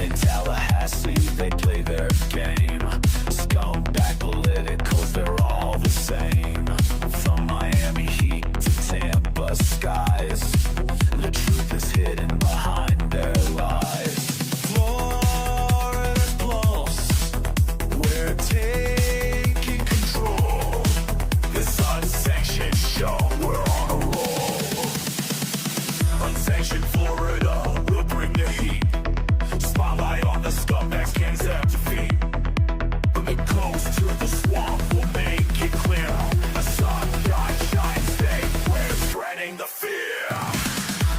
In Tallahassee, they play their game. Scumbag politicals, they're all the same. From Miami Heat to Tampa skies, the truth is hidden behind their lies. Florida's close, we're taking control. This unsanctioned show, we're on a roll. Unsanctioned Florida, we'll bring the heat. Spotlight on the scumbags, can't accept defeat. From the coast to the swamp, we'll make it clear. A sunshine shines state, we're spreading the fear.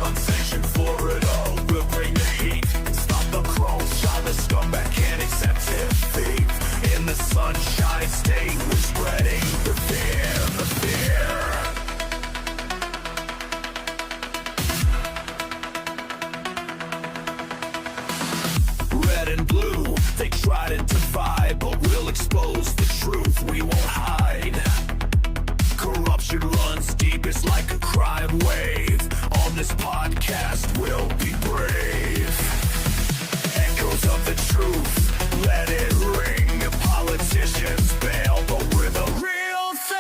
Unsanctioned Florida, we'll bring the heat. Stop the crows, shine the scumbag, can't accept defeat. In the sunshine state, we're spreading the fear, the fear. Red and blue, they try to divide, but we'll expose the truth, we won't hide. Corruption runs deep, it's like a crime wave. On this podcast, we'll be brave. Echoes of the truth, let it ring. Politicians bail, but we're the real thing.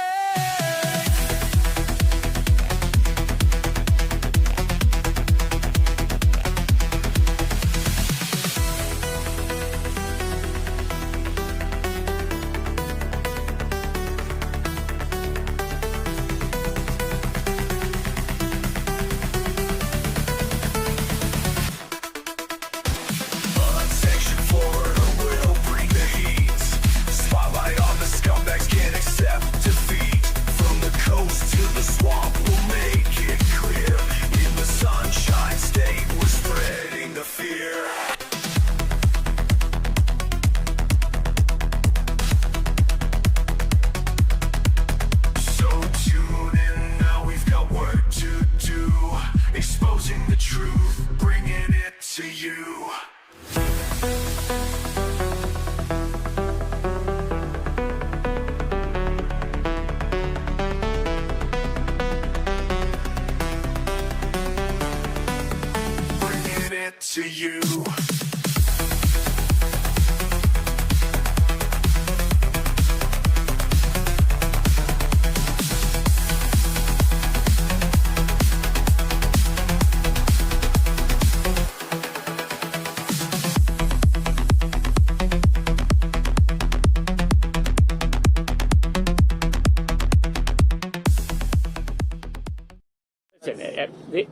Unsanctioned Florida will bring the heat. Spotlight on the scumbags, can't accept defeat. From the coast to the swamp, we'll make it clear. In the sunshine state, we're spreading the fear. So tune in, now we've got work to do. Exposing the truth, bringing it to you. Bringing it to you.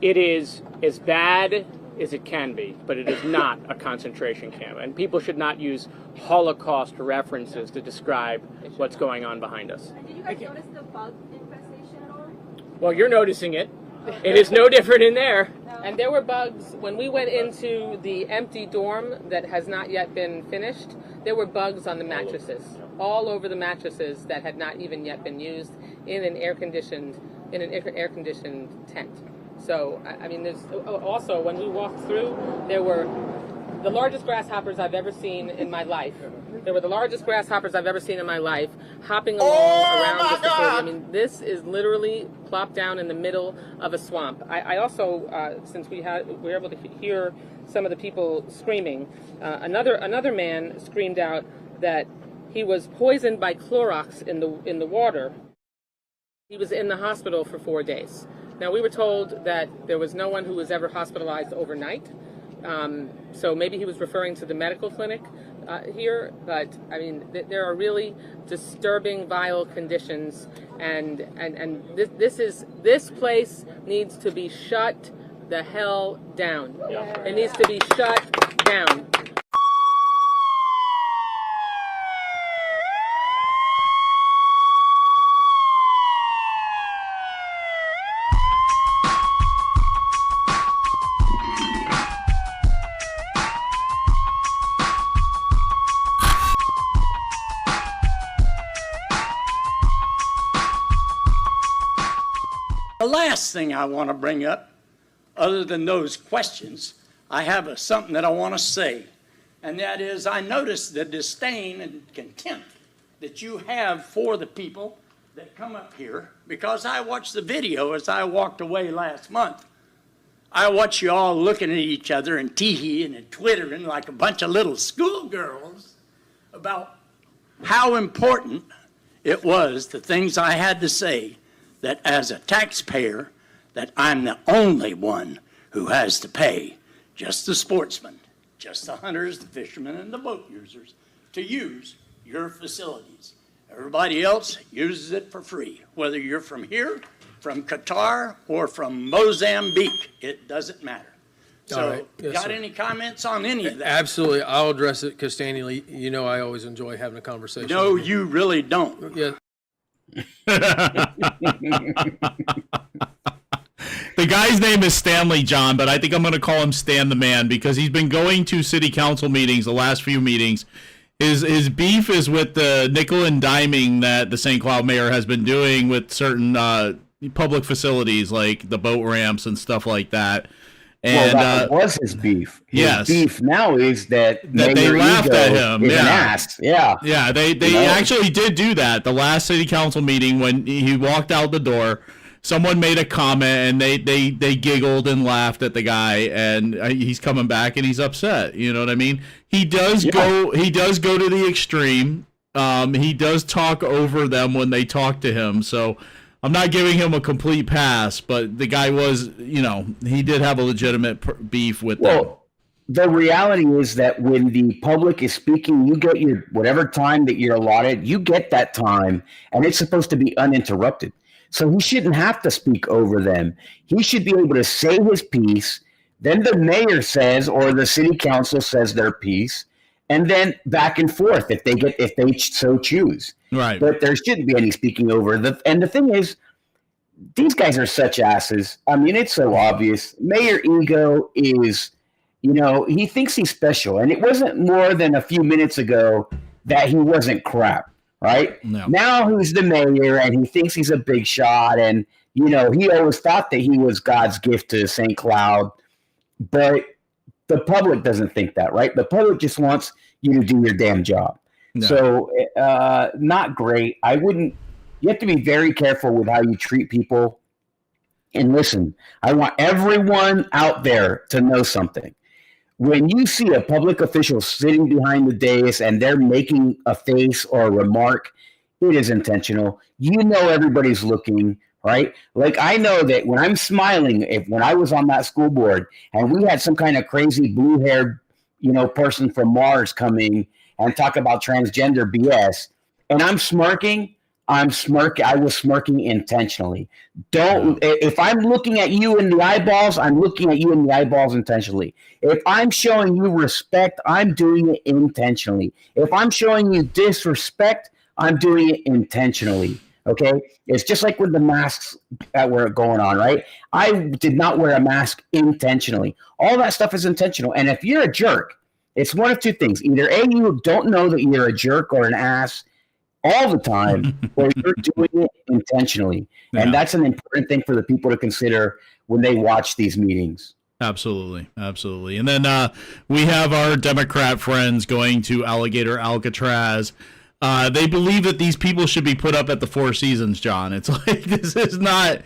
It is as bad as it can be, but it is not a concentration camp. And people should not use Holocaust references to describe what's going on behind us. And did you guys notice the bug infestation at all? Well, you're noticing it. It is no different in there. And there were bugs when we went into the empty dorm that has not yet been finished. There were bugs on the mattresses, all over the mattresses that had not even yet been used in an air-conditioned tent. So I mean, there's also when we walked through, there were the largest grasshoppers I've ever seen in my life. There were the largest grasshoppers I've ever seen in my life, hopping along around this facility. I mean, this is literally plopped down in the middle of a swamp. I also, since we were able to hear some of the people screaming, another man screamed out that he was poisoned by Clorox in the water. He was in the hospital for 4 days. Now, we were told that there was no one who was ever hospitalized overnight. So maybe he was referring to the medical clinic here, but I mean, there are really disturbing, vile conditions, and this place needs to be shut the hell down. Yeah. It needs to be shut down. The last thing I want to bring up, other than those questions, I have something that I want to say, and that is I notice the disdain and contempt that you have for the people that come up here, because I watched the video as I walked away last month. I watched you all looking at each other and tee-heeing and twittering like a bunch of little schoolgirls about how important it was, the things I had to say, that as a taxpayer, that I'm the only one who has to pay, just the sportsmen, just the hunters, the fishermen, and the boat users, to use your facilities. Everybody else uses it for free, whether you're from here, from Qatar, or from Mozambique. It doesn't matter. So, All right. Yes, got sir. any comments on any of that? Absolutely. I'll address it because Stanley, you know I always enjoy having a conversation. No, you really don't. Yeah. The guy's name is Stanley John, but I think I'm going to call him Stan the Man because he's been going to city council meetings, the last few meetings. His beef is with the nickel and diming that the St. Cloud mayor has been doing with certain public facilities like the boat ramps and stuff like that. And that was his beef. His yes. beef now is that they Mayor laughed Ego at him. is Yeah. an ass. Yeah. Yeah, they actually did do that. The last city council meeting when he walked out the door, someone made a comment and they giggled and laughed at the guy, and he's coming back and he's upset. You know what I mean? He does go to the extreme. He does talk over them when they talk to him. So I'm not giving him a complete pass, but the guy was, he did have a legitimate beef with them. Well, the reality is that when the public is speaking, you get your whatever time that you're allotted, you get that time, and it's supposed to be uninterrupted. So he shouldn't have to speak over them. He should be able to say his piece. Then the mayor says, or the city council says their piece, and then back and forth if they so choose. Right. But there shouldn't be any speaking over. And the thing is, these guys are such asses. I mean, it's so obvious. Mayor Ego is, he thinks he's special. And it wasn't more than a few minutes ago that he wasn't crap, right? No. Now he's the mayor and he thinks he's a big shot. And, he always thought that he was God's gift to St. Cloud. But the public doesn't think that, right? The public just wants you to do your damn job. No. So not great. You have to be very careful with how you treat people. And listen, I want everyone out there to know something. When you see a public official sitting behind the dais and they're making a face or a remark, it is intentional. Everybody's looking, right? Like I know that when I'm smiling, when I was on that school board and we had some kind of crazy blue-haired, person from Mars coming and talk about transgender BS, and I'm smirking. I was smirking intentionally. If I'm looking at you in the eyeballs, I'm looking at you in the eyeballs intentionally. If I'm showing you respect, I'm doing it intentionally. If I'm showing you disrespect, I'm doing it intentionally. Okay? It's just like with the masks that were going on, right? I did not wear a mask intentionally. All that stuff is intentional. And if you're a jerk, it's one of two things. Either A, you don't know that you're a jerk or an ass all the time, or you're doing it intentionally. Yeah. And that's an important thing for the people to consider when they watch these meetings. Absolutely. Absolutely. And then we have our Democrat friends going to Alligator Alcatraz. They believe that these people should be put up at the Four Seasons, John. It's like, this is not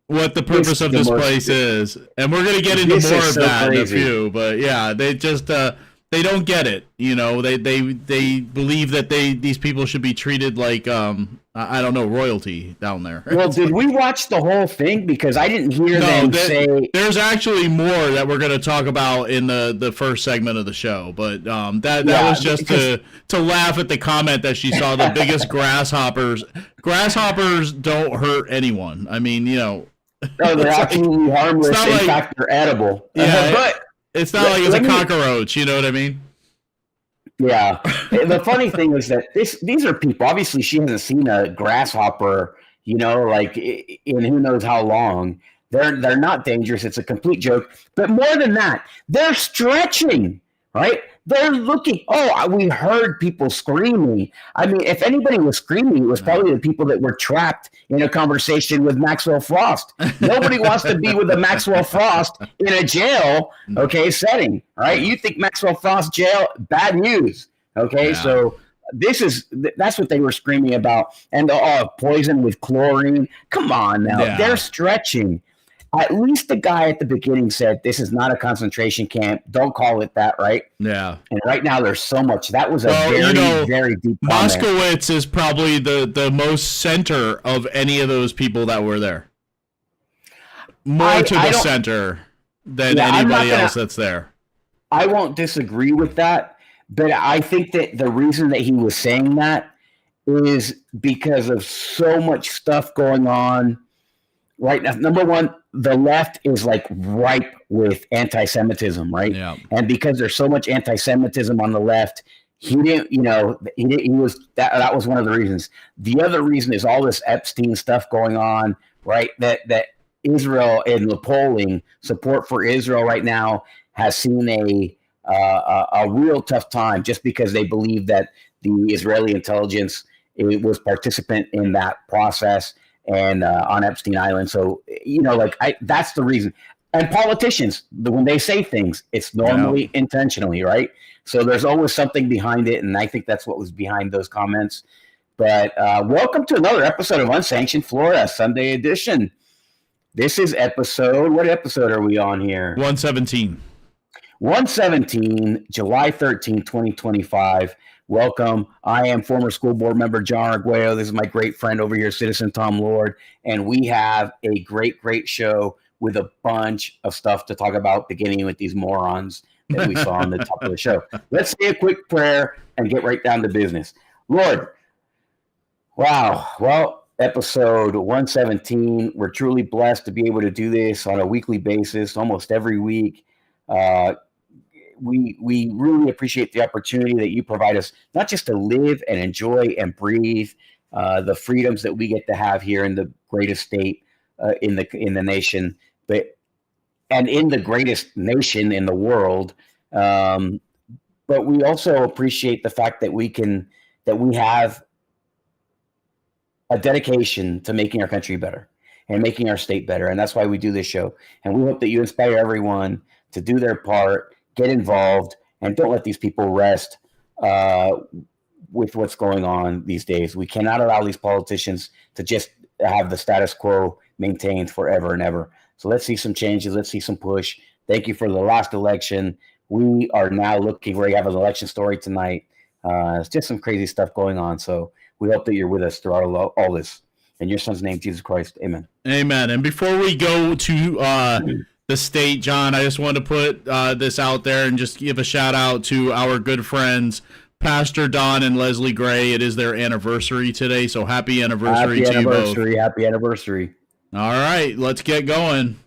what the purpose of this place is. And we're going to get into more of that in a few. But yeah, they just... they don't get it, They believe that these people should be treated like royalty down there. Well, did we watch the whole thing? Because I didn't hear them say. There's actually more that we're going to talk about in the first segment of the show, but that was just to laugh at the comment that she saw the biggest grasshoppers. Grasshoppers don't hurt anyone. I mean, No, they're absolutely harmless. In fact, they're edible. Yeah, but. It's not like it's a cockroach, you know what I mean? Yeah. The funny thing is that these are people. Obviously, she hasn't seen a grasshopper, like in who knows how long. They're not dangerous. It's a complete joke. But more than that, they're stretching, right? They're looking. Oh, we heard people screaming. I mean, if anybody was screaming, it was probably the people that were trapped in a conversation with Maxwell Frost. Nobody wants to be with a Maxwell Frost in a jail, setting, right? You think Maxwell Frost jail, bad news, okay? Yeah. So that's what they were screaming about. And poison with chlorine. Come on now. Yeah. They're stretching. At least the guy at the beginning said, this is not a concentration camp. Don't call it that, right? Yeah. And right now there's so much. That was a very deep comment. Moskowitz is probably the most center of any of those people that were there. More to the center than anybody else that's there. I won't disagree with that, but I think that the reason that he was saying that is because of so much stuff going on right now. Number one, the left is like ripe with anti-Semitism, right? Yeah. And because there's so much anti-Semitism on the left, he was that was one of the reasons. The other reason is all this Epstein stuff going on, right? That Israel, in the polling, support for Israel right now has seen a real tough time just because they believe that the Israeli intelligence was participant in that process and on Epstein Island. So, that's the reason. And politicians, when they say things, it's normally intentionally, right? So there's always something behind it, and I think that's what was behind those comments. But welcome to another episode of Unsanctioned Florida, Sunday edition. This is what episode are we on here? 117. 117, July 13, 2025. Welcome. I am former school board member John Arguello. This is my great friend over here, Citizen Tom Lord. And we have a great, great show with a bunch of stuff to talk about, beginning with these morons that we saw on the top of the show. Let's say a quick prayer and get right down to business. Lord, wow. Well, episode 117. We're truly blessed to be able to do this on a weekly basis, almost every week. We really appreciate the opportunity that you provide us, not just to live and enjoy and breathe the freedoms that we get to have here in the greatest state in the nation, and in the greatest nation in the world. But we also appreciate the fact that we have a dedication to making our country better and making our state better. And that's why we do this show. And we hope that you inspire everyone to do their part, get involved, and don't let these people rest with what's going on these days. We cannot allow these politicians to just have the status quo maintained forever and ever. So let's see some changes. Let's see some push. Thank you for the last election. We are now looking, we have an election story tonight. It's just some crazy stuff going on. So we hope that you're with us through all this. In your son's name, Jesus Christ. Amen. Amen. And before we go to the state, John, I just want to put this out there and just give a shout out to our good friends, Pastor Don and Leslie Gray. It is their anniversary today, so happy anniversary to you both. Happy anniversary. All right, let's get going.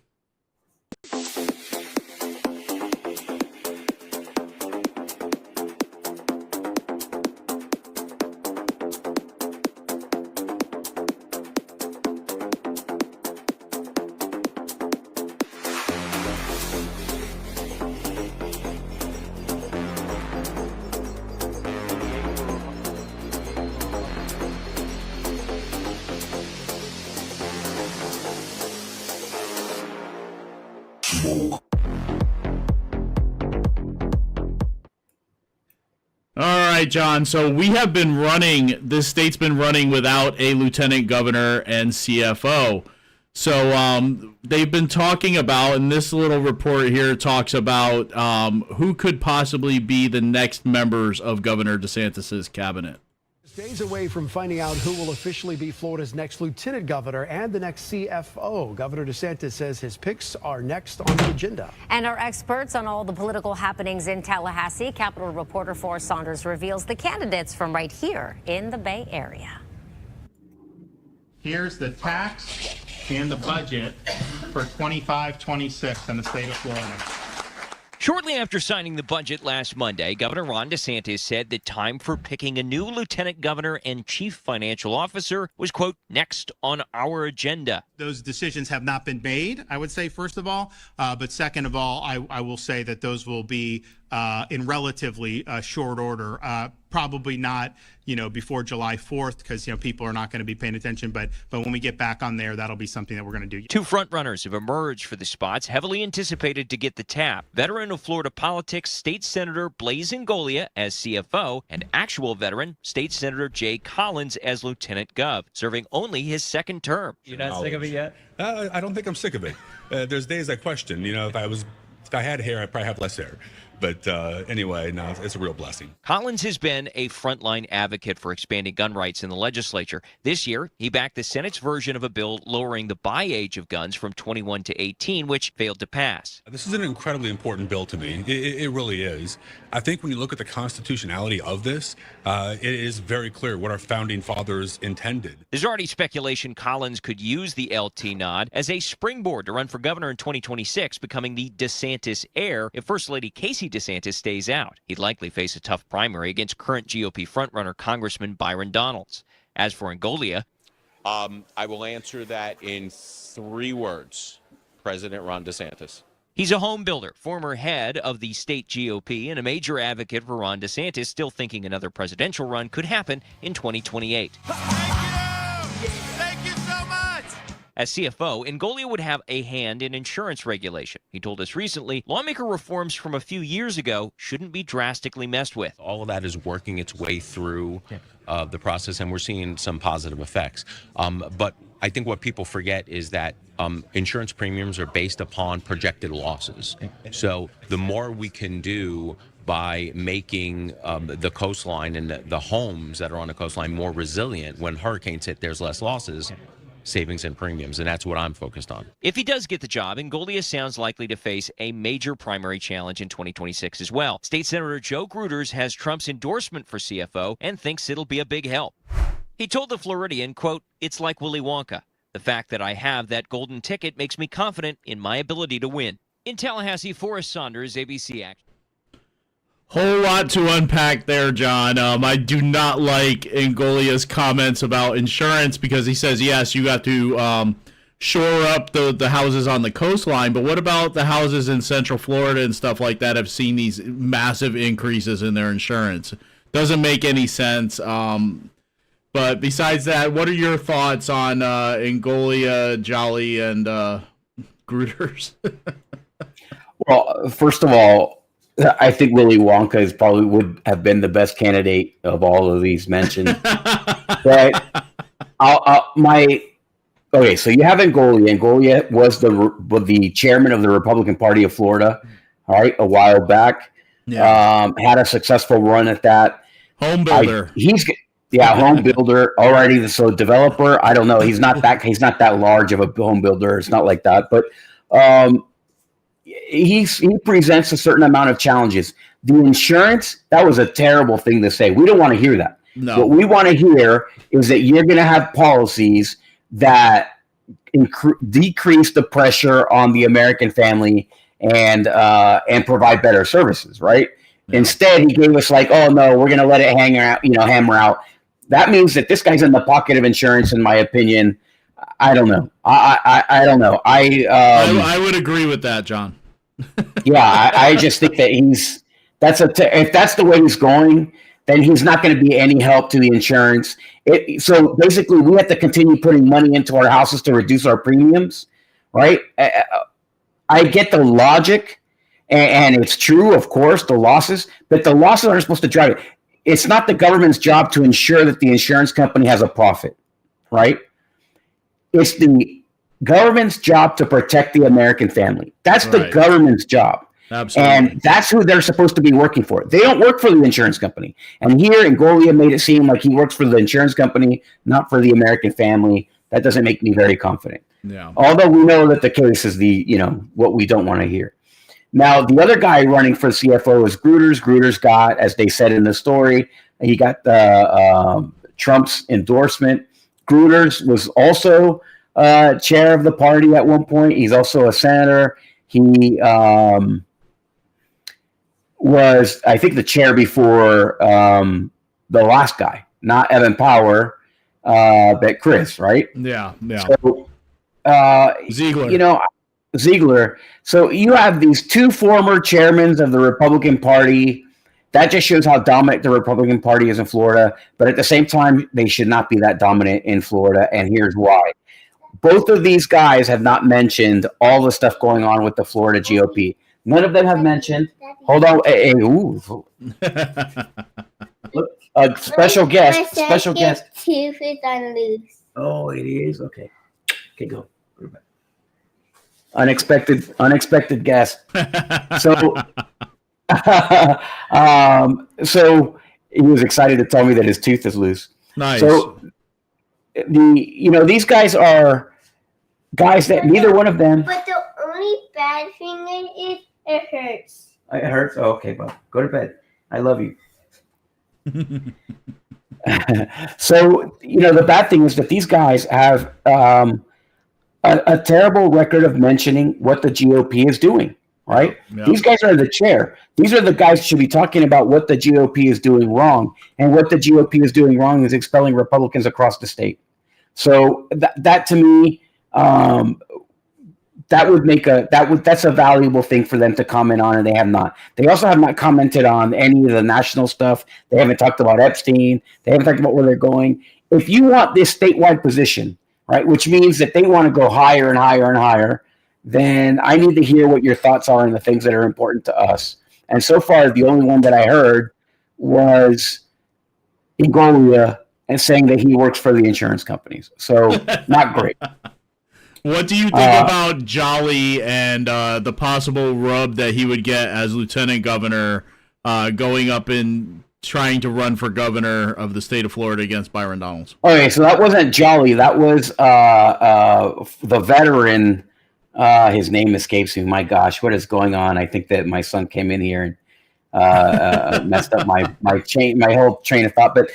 All right, John. So we have been this state's been running without a lieutenant governor and CFO. So they've been talking about, and this little report here talks about who could possibly be the next members of Governor DeSantis's cabinet. Days away from finding out who will officially be Florida's next lieutenant governor and the next CFO. Governor DeSantis says his picks are next on the agenda. And our experts on all the political happenings in Tallahassee, Capitol reporter Forrest Saunders reveals the candidates from right here in the Bay Area. Here's the tax and the budget for 25-26 in the state of Florida. Shortly after signing the budget last Monday, Governor Ron DeSantis said the time for picking a new lieutenant governor and chief financial officer was, quote, next on our agenda. Those decisions have not been made, I would say, first of all. But second of all, I will say that those will be in relatively short order. Probably not, before July 4th, because, people are not going to be paying attention. But when we get back on there, that'll be something that we're going to do. Two frontrunners have emerged for the spots, heavily anticipated to get the tap. Veteran of Florida politics, State Senator Blaise Ngolia as CFO, and actual veteran, State Senator Jay Collins as Lieutenant Gov, serving only his second term. You're not sick of it yet? I don't think I'm sick of it. There's days I question, if I had hair, I'd probably have less hair. But anyway, no, it's a real blessing. Collins has been a frontline advocate for expanding gun rights in the legislature. This year, he backed the Senate's version of a bill lowering the buy age of guns from 21 to 18, which failed to pass. This is an incredibly important bill to me. It really is. I think when you look at the constitutionality of this, it is very clear what our founding fathers intended. There's already speculation Collins could use the LT nod as a springboard to run for governor in 2026, becoming the DeSantis heir if First Lady Casey DeSantis stays out. He'd likely face a tough primary against current GOP frontrunner Congressman Byron Donalds. As for Ngolia, I will answer that in 3 words. President Ron DeSantis. He's a home builder, former head of the state GOP, and a major advocate for Ron DeSantis, still thinking another presidential run could happen in 2028. Thank you so much. As CFO, Ngolia would have a hand in insurance regulation. He told us recently, lawmaker reforms from a few years ago shouldn't be drastically messed with. All of that is working its way through the process, and we're seeing some positive effects. But I think what people forget is that insurance premiums are based upon projected losses. So the more we can do by making the coastline and the homes that are on the coastline more resilient, when hurricanes hit, there's less losses, savings in premiums, and that's what I'm focused on. If he does get the job, Ngolia sounds likely to face a major primary challenge in 2026 as well. State Senator Joe Gruters has Trump's endorsement for CFO and thinks it'll be a big help. He told the Floridian, quote, "It's like Willy Wonka. The fact that I have that golden ticket makes me confident in my ability to win." In Tallahassee, Forrest Saunders, ABC Action. Whole lot to unpack there, John. I do not like Ngolia's comments about insurance because he says, yes, you got to shore up the houses on the coastline, but what about the houses in Central Florida and stuff like that have seen these massive increases in their insurance? Doesn't make any sense. But besides that, what are your thoughts on Ngolia, Jolly, and Gruters? Well, first of all, I think Willy Wonka would have been the best candidate of all of these mentioned. But okay, so you have Ngolia. Ngolia was the chairman of the Republican Party of Florida, all right, a while back. Yeah. Had a successful run at that. Home builder. Home builder already. So developer, I don't know. He's not that large of a home builder. It's not like that, but he presents a certain amount of challenges. The insurance, that was a terrible thing to say. We don't want to hear that. No. What we want to hear is that you're going to have policies that decrease the pressure on the American family and provide better services, right? Yeah. Instead, he gave us like, oh no, we're going to let it hammer out. That means that this guy's in the pocket of insurance, in my opinion. I don't know. I don't know. I would agree with that, John. Yeah, I just think that if that's the way he's going, then he's not going to be any help to the insurance. So basically, we have to continue putting money into our houses to reduce our premiums, right? I get the logic, and it's true, of course, the losses, but the losses aren't supposed to drive it. It's not the government's job to ensure that the insurance company has a profit, right? It's the government's job to protect the American family. That's the government's job. Absolutely. And that's who they're supposed to be working for. They don't work for the insurance company. And here, Ngolia made it seem like he works for the insurance company, not for the American family. That doesn't make me very confident. Yeah. Although we know that the case is what we don't want to hear. Now, the other guy running for CFO is Gruters. Gruters got, as they said in the story, he got Trump's endorsement. Gruters was also chair of the party at one point. He's also a senator. He was, I think, the chair before the last guy, not Evan Power, but Chris, right? Yeah. So, Ziegler. Ziegler. So you have these two former chairmen of the Republican Party. That just shows how dominant the Republican Party is in Florida. But at the same time, they should not be that dominant in Florida. And here's why. Both of these guys have not mentioned all the stuff going on with the Florida GOP. None of them have mentioned. Hold on. Hey, ooh. Look, a special guest. Special guest. Tooth is on loose. Oh, it is? Okay. Okay, go. Unexpected guest. So, so he was excited to tell me that his tooth is loose. Nice. So these guys are guys that neither one of them. But the only bad thing is it hurts. It hurts? Oh, okay, well, go to bed. I love you. So, the bad thing is that these guys have a terrible record of mentioning what the GOP is doing, right? Yeah. These guys are the chair. These are the guys who should be talking about what the GOP is doing wrong. And what the GOP is doing wrong is expelling Republicans across the state. So that to me, that's a valuable thing for them to comment on, and they have not. They also have not commented on any of the national stuff. They haven't talked about Epstein. They haven't talked about where they're going. If you want this statewide position, right, which means that they want to go higher and higher and higher, then I need to hear what your thoughts are on the things that are important to us. And so far, the only one that I heard was Igolia and saying that he works for the insurance companies. So not great. What do you think about Jolly and the possible rub that he would get as lieutenant governor going up and trying to run for governor of the state of Florida against Byron Donalds? Okay, so that wasn't Jolly. That was the veteran. His name escapes me. My gosh, what is going on? I think that my son came in here and messed up my whole train of thought. But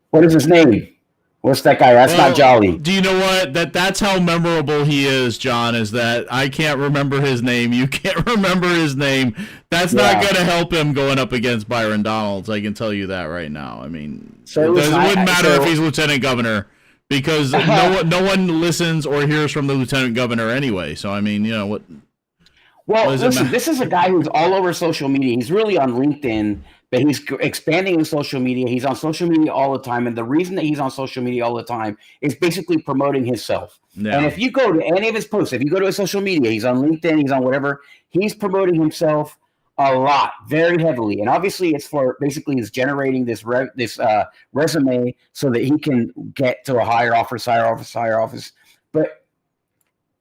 what is his name? What's that guy? That's not Jolly. Do you know what? That's how memorable he is, John, is that I can't remember his name. You can't remember his name. That's not going to help him going up against Byron Donalds. I can tell you that right now. I mean, it wouldn't matter if he's lieutenant governor because no one listens or hears from the lieutenant governor anyway. So, I mean, what? Well, listen, this is a guy who's all over social media. He's really on LinkedIn, but he's expanding in social media. He's on social media all the time. And the reason that he's on social media all the time is basically promoting himself. Yeah. And if you go to any of his posts, if you go to his social media, he's on LinkedIn, he's on whatever, he's promoting himself a lot, very heavily. And obviously it's for basically he's generating this resume so that he can get to a higher office. But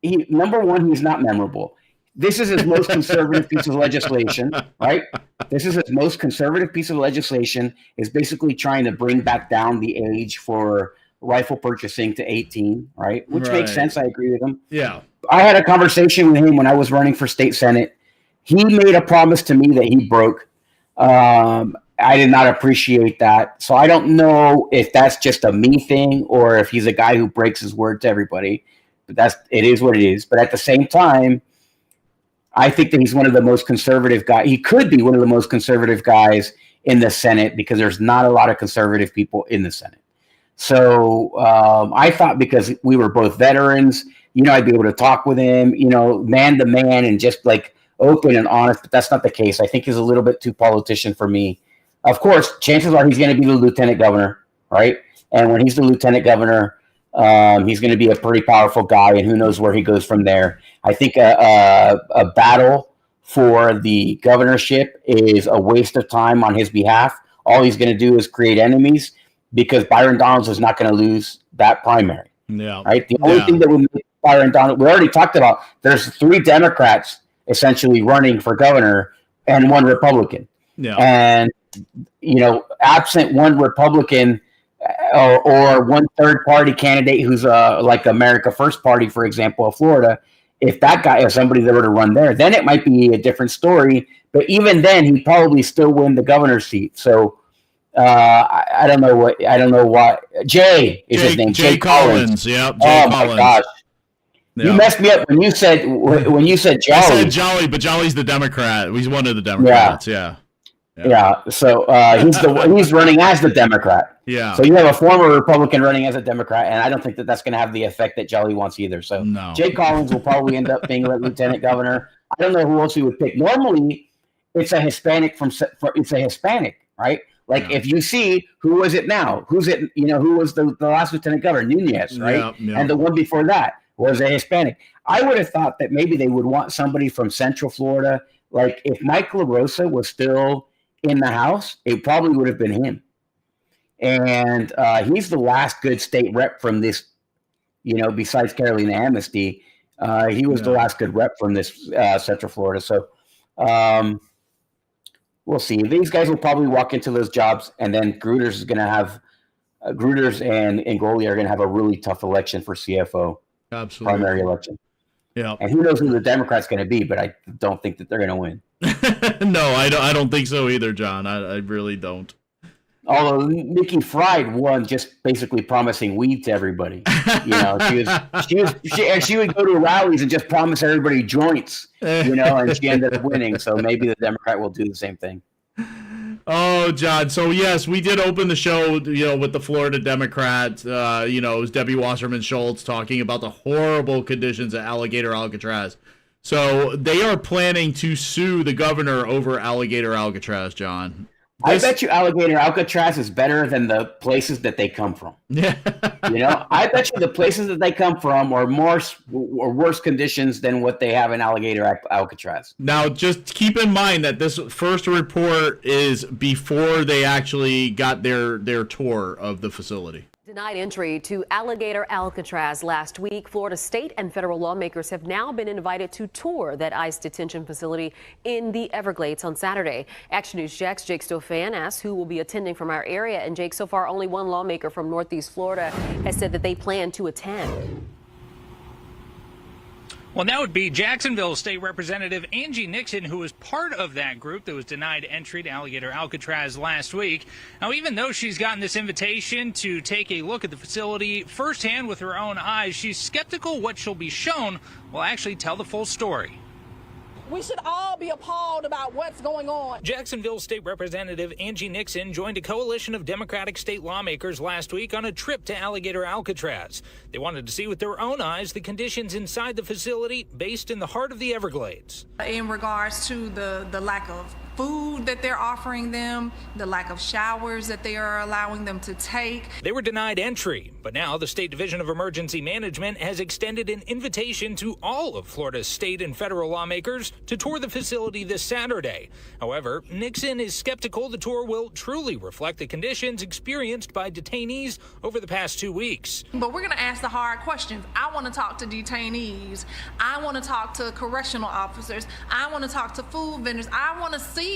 number one, he's not memorable. This is his most conservative piece of legislation, right? This is his most conservative piece of legislation, is basically trying to bring back down the age for rifle purchasing to 18, right? Which makes sense. I agree with him. Yeah. I had a conversation with him when I was running for state senate. He made a promise to me that he broke. I did not appreciate that. So I don't know if that's just a me thing or if he's a guy who breaks his word to everybody. But it is what it is. But at the same time, I think that he's one of the most conservative guys. He could be one of the most conservative guys in the Senate because there's not a lot of conservative people in the Senate. So I thought because we were both veterans, I'd be able to talk with him, man to man and just like open and honest. But that's not the case. I think he's a little bit too politician for me. Of course, chances are he's going to be the lieutenant governor, right? And when he's the lieutenant governor, he's going to be a pretty powerful guy, and who knows where he goes from there. I think a battle for the governorship is a waste of time on his behalf. All he's going to do is create enemies because Byron Donalds is not going to lose that primary. Yeah. Right. The only thing that would make Byron Donalds, we already talked about, there's 3 Democrats essentially running for governor and 1 Republican. Yeah. And, absent 1 Republican, or 1 third party candidate who's like America First Party, for example, of Florida, if that guy is somebody that were to run there, then it might be a different story. But even then, he'd probably still win the governor's seat. So I don't know what. Jay is his name. Jay Collins. Yeah. My gosh. Yeah. You messed me up when you said Jolly. I said Jolly, but Jolly's the Democrat. He's one of the Democrats. Yeah. So he's running as the Democrat. Yeah. So you have a former Republican running as a Democrat, and I don't think that that's going to have the effect that Jolly wants either. So Jay Collins will probably end up being lieutenant governor. I don't know who else he would pick. Normally, it's a Hispanic it's a Hispanic, right? Like if you see who was it now? Who's it? Who was the last lieutenant governor? Nunez, right? Yeah. And the one before that was a Hispanic. I would have thought that maybe they would want somebody from Central Florida. Like if Mike LaRosa was still in the House, it probably would have been him. And he's the last good state rep from this, besides Carolina Amnesty. He was the last good rep from this Central Florida. So we'll see. These guys will probably walk into those jobs, and then Gruters is going to have Gruters and Ngoli are going to have a really tough election for CFO. Absolutely. Primary election. Yeah. And who knows who the Democrat's going to be, but I don't think that they're going to win. No, I don't think so either, John. I really don't. Although Nikki Fried won just basically promising weed to everybody. She would go to rallies and just promise everybody joints, and she ended up winning. So maybe the Democrat will do the same thing. Oh, John. So, yes, we did open the show, with the Florida Democrats. It was Debbie Wasserman Schultz talking about the horrible conditions at Alligator Alcatraz. So they are planning to sue the governor over Alligator Alcatraz, John. I bet you Alligator Alcatraz is better than the places that they come from. Yeah. I bet you the places that they come from are worse conditions than what they have in Alligator Alcatraz. Now, just keep in mind that this first report is before they actually got their tour of the facility. Denied entry to Alligator Alcatraz last week. Florida state and federal lawmakers have now been invited to tour that ICE detention facility in the Everglades on Saturday. Action News Jack's Jake Stofan asked who will be attending from our area. And Jake, so far only one lawmaker from Northeast Florida has said that they plan to attend. Well, that would be Jacksonville State Representative Angie Nixon, who was part of that group that was denied entry to Alligator Alcatraz last week. Now, even though she's gotten this invitation to take a look at the facility firsthand with her own eyes, she's skeptical what she'll be shown will actually tell the full story. We should all be appalled about what's going on. Jacksonville State Representative Angie Nixon joined a coalition of Democratic state lawmakers last week on a trip to Alligator Alcatraz. They wanted to see with their own eyes the conditions inside the facility based in the heart of the Everglades. In regards to the lack of food that they're offering them, the lack of showers that they are allowing them to take. They were denied entry, but now the State Division of Emergency Management has extended an invitation to all of Florida's state and federal lawmakers to tour the facility this Saturday. However, Nixon is skeptical the tour will truly reflect the conditions experienced by detainees over the past 2 weeks. But we're going to ask the hard questions. I want to talk to detainees. I want to talk to correctional officers. I want to talk to food vendors. I want to see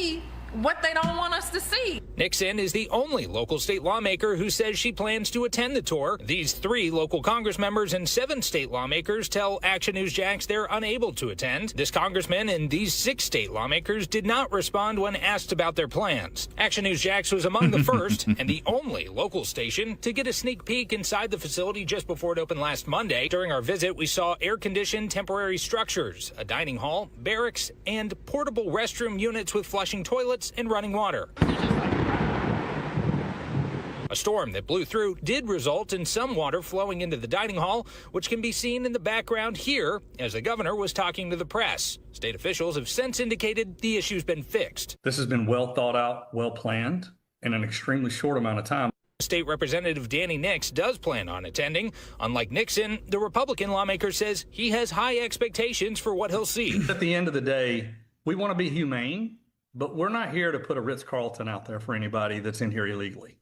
what they don't want us to see. Nixon is the only local state lawmaker who says she plans to attend the tour. These 3 local Congress members and 7 state lawmakers tell Action News Jax they're unable to attend. This congressman and these 6 state lawmakers did not respond when asked about their plans. Action News Jax was among the first and the only local station to get a sneak peek inside the facility just before it opened last Monday. During our visit, we saw air-conditioned temporary structures, a dining hall, barracks, and portable restroom units with flushing toilets and running water. A storm that blew through did result in some water flowing into the dining hall, which can be seen in the background here as the governor was talking to the press. State officials have since indicated the issue's been fixed. This has been well thought out, well planned, in an extremely short amount of time. State Representative Danny Nix does plan on attending. Unlike Nixon, the Republican lawmaker says he has high expectations for what he'll see. At the end of the day, we want to be humane, but we're not here to put a Ritz-Carlton out there for anybody that's in here illegally.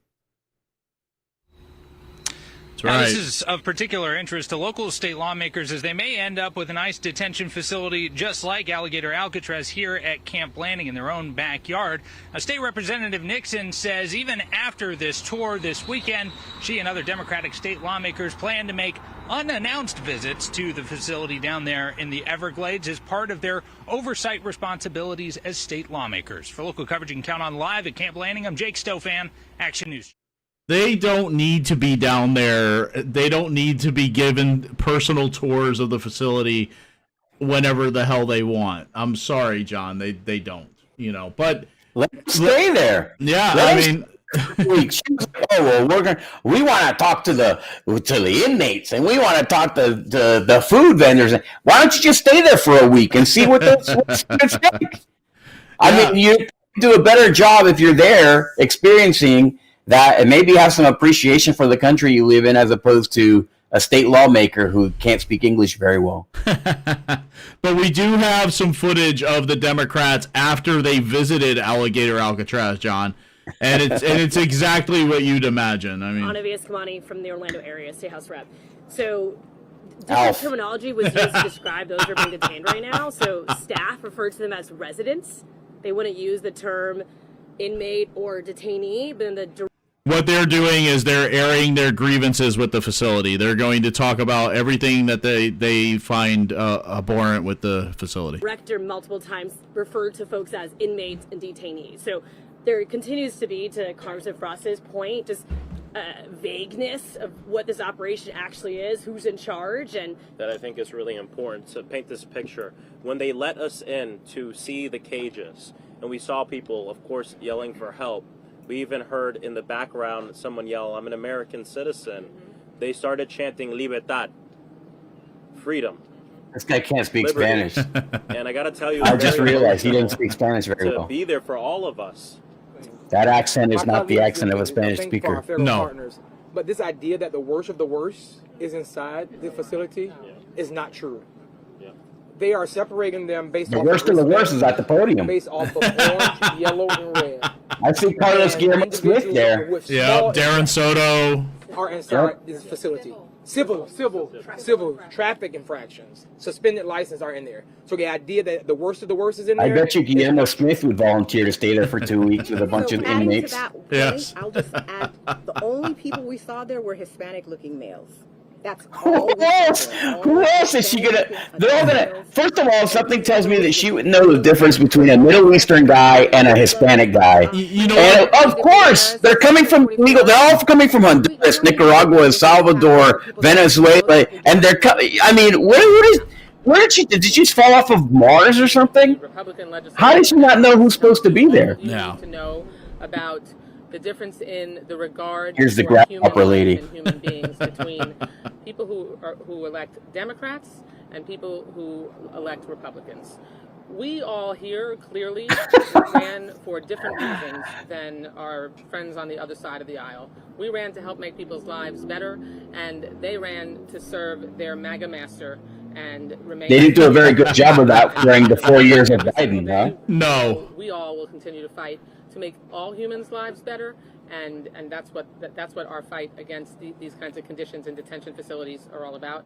Now, this is of particular interest to local state lawmakers as they may end up with an ICE detention facility just like Alligator Alcatraz here at Camp Blanding in their own backyard. State Representative Nixon says even after this tour this weekend, she and other Democratic state lawmakers plan to make unannounced visits to the facility down there in the Everglades as part of their oversight responsibilities as state lawmakers. For local coverage, you can count on live at Camp Blanding. I'm Jake Stofan, Action News. They don't need to be down there. They don't need to be given personal tours of the facility whenever the hell they want. I'm sorry, John. They don't, but let's stay there. Yeah, week. She was like, "Oh well, we want to talk to the inmates, and we want to talk to the food vendors. Why don't you just stay there for a week and see what's like?" I mean, you do a better job if you're there experiencing that, and maybe have some appreciation for the country you live in, as opposed to a state lawmaker who can't speak English very well. But we do have some footage of the Democrats after they visited Alligator Alcatraz, John, and it's exactly what you'd imagine. I mean, Anna Viascamani from the Orlando area, State House Rep. So different terminology was used to describe those who are being detained right now. So staff referred to them as residents. They wouldn't use the term inmate or detainee, but in the what they're doing is they're airing their grievances with the facility. They're going to talk about everything that they find abhorrent with the facility. Director multiple times referred to folks as inmates and detainees. So there continues to be, to Congressman Frost's point, just vagueness of what this operation actually is, who's in charge, and that I think is really important to paint this picture. When they let us in to see the cages, and we saw people, of course, yelling for help. We even heard in the background someone yell, "I'm an American citizen." They started chanting "Libertad," freedom. This guy can't speak Liberty. Spanish. And I got to tell you, I just realized he didn't speak Spanish very to well. be there for all of us. That accent is not the accent of a Spanish speaker. Partners. But this idea that the worst of the worst is inside the facility is not true. They are separating them based off The worst of the worst is at the podium. based off of orange, yellow, and red. I see Carlos Guillermo Smith there. Yeah, Darren Soto. Are inside this facility. Civil traffic infractions, suspended license are in there. So the idea that the worst of the worst is in there. I bet you Guillermo Smith would volunteer to stay there for 2 weeks with a bunch of adding inmates. to that point, Yes. I'll just add, the only people we saw there were Hispanic-looking males. That's all. Who else? Who else is she gonna? They're all gonna. First of all, something tells me that she would know the difference between a Middle Eastern guy and a Hispanic guy. You know, and of course, they're coming from illegal. They're all coming from Honduras, Nicaragua, El Salvador, Venezuela, and they're. I mean, where did she? Did she just fall off of Mars or something? How did she not know who's supposed to be there? Yeah. To know about the difference in the regard Here's the for human grasshopper life lady. and human beings between people who elect Democrats and people who elect Republicans. We all here clearly ran for different reasons than our friends on the other side of the aisle. We ran to help make people's lives better, and they ran to serve their MAGA master and remain. They didn't do a very good job of that during the 4 years of Biden, huh? No. We all will continue to fight to make all humans' lives better, and that's what our fight against these kinds of conditions in detention facilities are all about.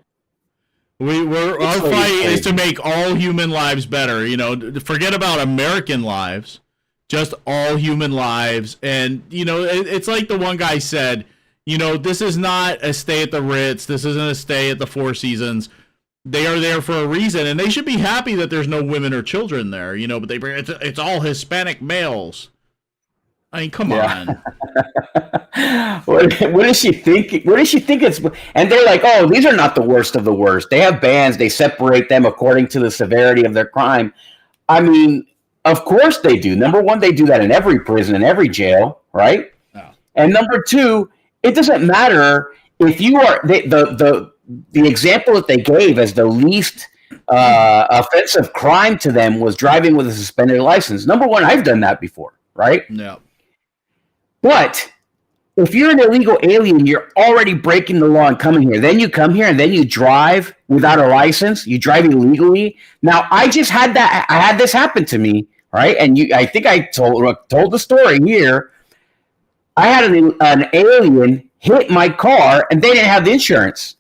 Our fight is to make all human lives better. You know, forget about American lives, just all human lives. And you know, it's like the one guy said. You know, this is not a stay at the Ritz. This isn't a stay at the Four Seasons. They are there for a reason, and they should be happy that there's no women or children there. You know, but it's all Hispanic males. I mean, come on. What does she think? What does she think it's? And they're like, oh, these are not the worst of the worst. They have bans. They separate them according to the severity of their crime. I mean, of course they do. Number one, they do that in every prison, in every jail, right? Oh. And number two, it doesn't matter if you are the example that they gave as the least offensive crime to them was driving with a suspended license. Number one, I've done that before, right? Yeah. But if you're an illegal alien, you're already breaking the law and coming here. Then you come here and then you drive without a license. You drive illegally. Now, I just had that. I had this happen to me, right? And I think I told the story here. I had an alien hit my car, and they didn't have the insurance.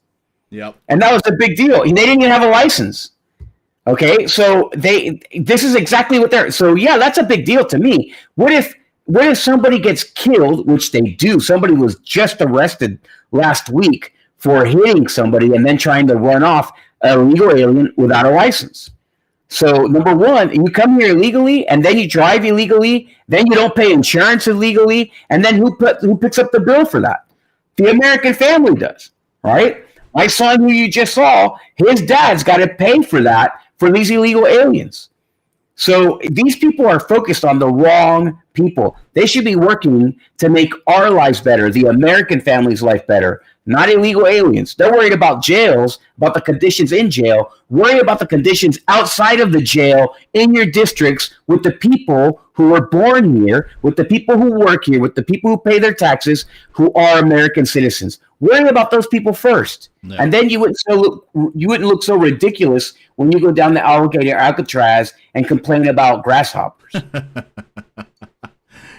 Yep. And that was a big deal. And they didn't even have a license. Okay, so this is exactly what they're. So yeah, that's a big deal to me. What if somebody gets killed, which they do? Somebody was just arrested last week for hitting somebody and then trying to run off a legal alien without a license. So number one, you come here illegally and then you drive illegally, then you don't pay insurance illegally, and then who picks up the bill for that? The American family does, right? My son, who you just saw, his dad's got to pay for that for these illegal aliens. So these people are focused on the wrong people. They should be working to make our lives better, the American family's life better, not illegal aliens. They're worried about jails, about the conditions in jail. Worry about the conditions outside of the jail in your districts with the people who were born here, with the people who work here, with the people who pay their taxes, who are American citizens. Worry about those people first. Yeah. And then you wouldn't look so ridiculous when you go down the Alligator Alcatraz and complain about grasshoppers.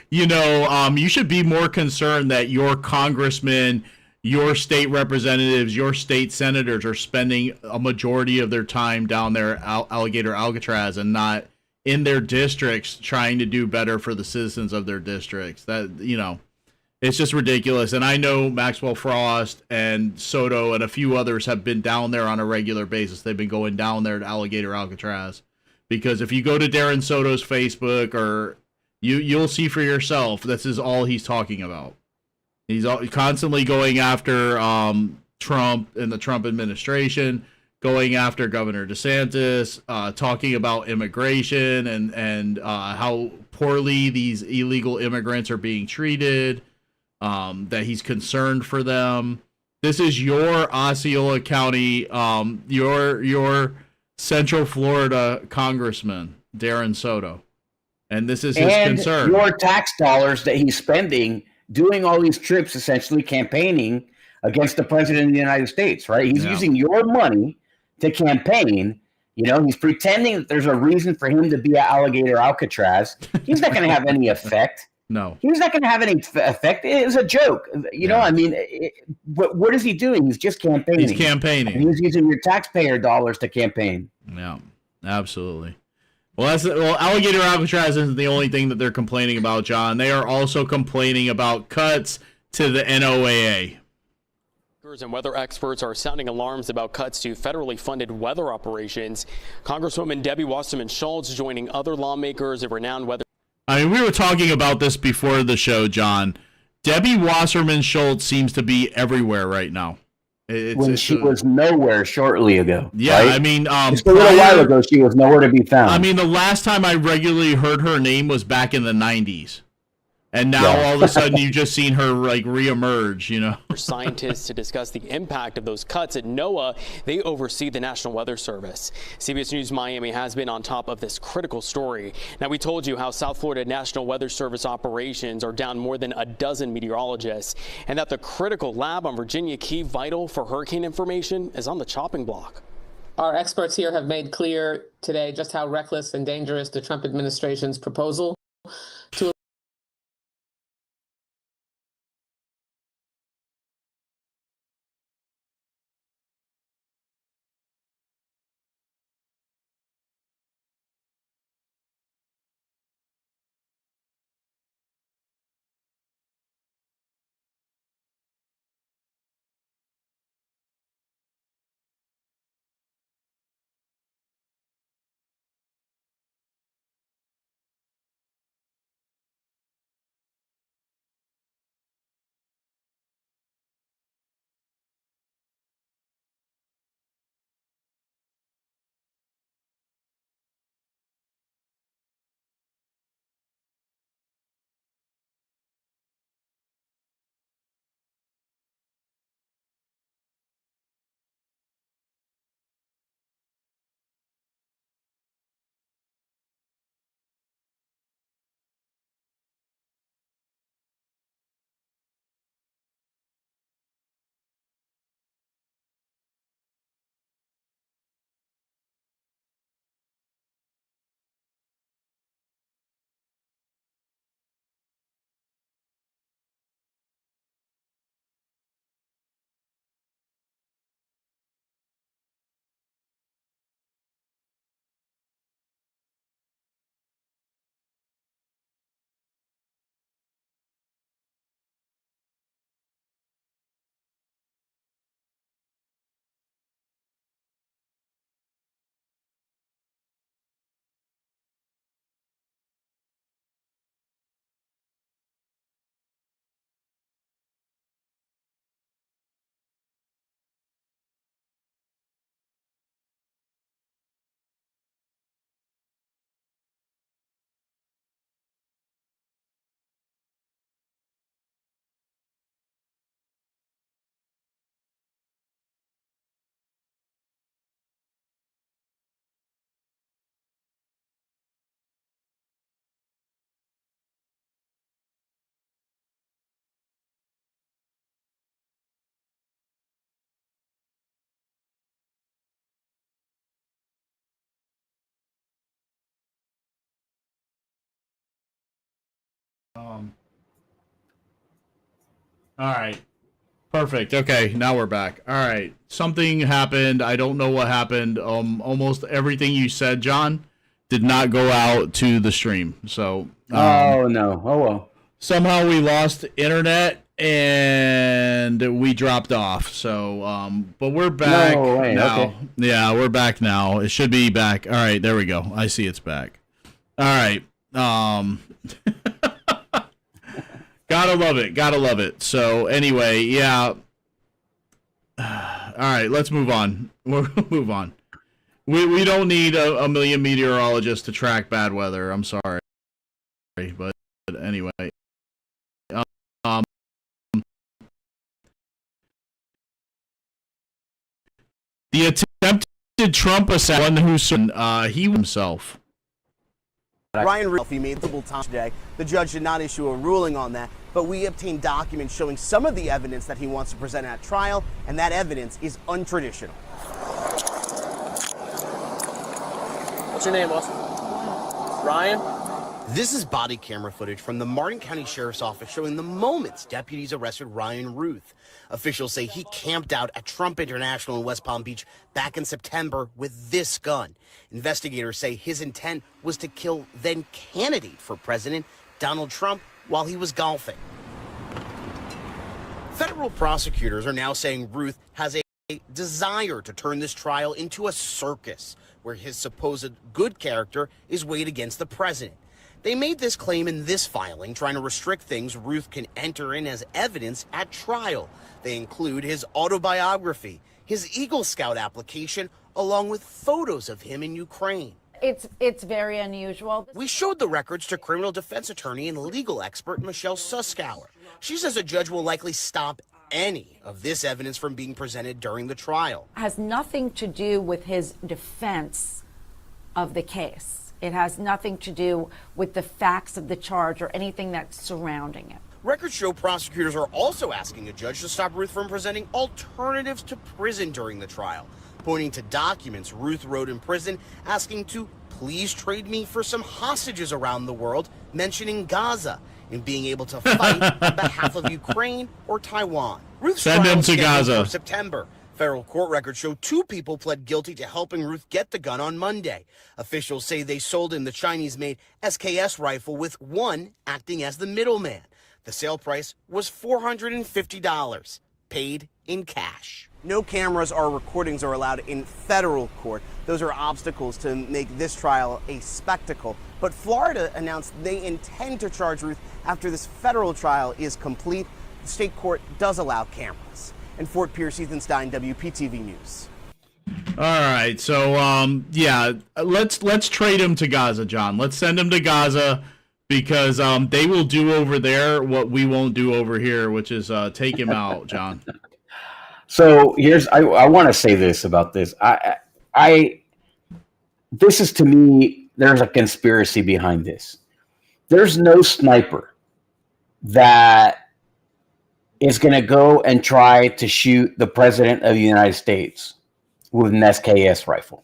You should be more concerned that your congressmen, your state representatives, your state senators are spending a majority of their time down there Alligator Alcatraz and not in their districts trying to do better for the citizens of their districts. It's just ridiculous. And I know Maxwell Frost and Soto and a few others have been down there on a regular basis. They've been going down there to Alligator Alcatraz because if you go to Darren Soto's Facebook or you'll see for yourself, this is all he's talking about. He's constantly going after Trump and the Trump administration, going after Governor DeSantis, talking about immigration and how poorly these illegal immigrants are being treated, that he's concerned for them. This is your Osceola County, your Central Florida Congressman, Darren Soto. And this is his concern. Your tax dollars that he's spending doing all these trips, essentially campaigning against the president of the United States, right? He's using your money to campaign. He's pretending that there's a reason for him to be at Alligator Alcatraz. He's not going to have any effect. No. He's not going to have any effect. It was a joke. What is he doing? He's just campaigning. He's campaigning. And he's using your taxpayer dollars to campaign. Yeah, absolutely. Well, Alligator Alcatraz isn't the only thing that they're complaining about, John. They are also complaining about cuts to the NOAA. And weather experts are sounding alarms about cuts to federally funded weather operations. Congresswoman Debbie Wasserman Schultz joining other lawmakers of renowned weather. I mean, we were talking about this before the show, John. Debbie Wasserman Schultz seems to be everywhere right now. She was nowhere shortly ago. Yeah, right? I mean, just a little while ago, she was nowhere to be found. I mean, the last time I regularly heard her name was back in the 90s. And now all of a sudden you've just seen her reemerge, Scientists to discuss the impact of those cuts at NOAA. They oversee the National Weather Service. CBS News Miami has been on top of this critical story. Now, we told you how South Florida National Weather Service operations are down more than a dozen meteorologists and that the critical lab on Virginia Key, vital for hurricane information, is on the chopping block. Our experts here have made clear today just how reckless and dangerous the Trump administration's proposal to All right. Perfect. Okay, now we're back. All right. Something happened. I don't know what happened. Almost everything you said, John, did not go out to the stream. So oh no. Oh well. Somehow we lost internet and we dropped off. So but we're back now. Okay. Yeah, we're back now. It should be back. All right, there we go. I see it's back. All right. Gotta love it. Gotta love it. So anyway, yeah. All right, let's move on. We'll move on. We don't need a million meteorologists to track bad weather. I'm sorry, but anyway. The attempted Trump assassin he himself. Ryan Routh made multiple times today. The judge did not issue a ruling on that, but we obtained documents showing some of the evidence that he wants to present at trial, and that evidence is untraditional. What's your name, Austin? Ryan? This is body camera footage from the Martin County Sheriff's Office showing the moments deputies arrested Ryan Routh. Officials say he camped out at Trump International in West Palm Beach back in September with this gun. Investigators say his intent was to kill then candidate for president Donald Trump while he was golfing. Federal prosecutors are now saying Routh has a desire to turn this trial into a circus where his supposed good character is weighed against the president. They made this claim in this filing, trying to restrict things Routh can enter in as evidence at trial. They include his autobiography, his Eagle Scout application, along with photos of him in Ukraine. It's very unusual. We showed the records to criminal defense attorney and legal expert Michelle Suskauer. She says a judge will likely stop any of this evidence from being presented during the trial. It has nothing to do with his defense of the case. It has nothing to do with the facts of the charge or anything that's surrounding it. Records show prosecutors are also asking a judge to stop Routh from presenting alternatives to prison during the trial, pointing to documents Routh wrote in prison asking to please trade me for some hostages around the world, mentioning Gaza and being able to fight on behalf of Ukraine or Taiwan. Routh's Send him trial to is scheduled Gaza. for September. Federal court records show 2 people pled guilty to helping Routh get the gun on Monday. Officials say they sold him the Chinese-made SKS rifle with one acting as the middleman. The sale price was $450, paid in cash. No cameras or recordings are allowed in federal court. Those are obstacles to make this trial a spectacle. But Florida announced they intend to charge Routh after this federal trial is complete. The state court does allow cameras. In Fort Pierce, Ethan Stein, WPTV News. All right, so yeah, let's trade him to Gaza, John. Let's send him to Gaza because they will do over there what we won't do over here, which is take him out, John. So I want to say this about this. This is, to me, there's a conspiracy behind this. There's no sniper that is going to go and try to shoot the president of the United States with an SKS rifle.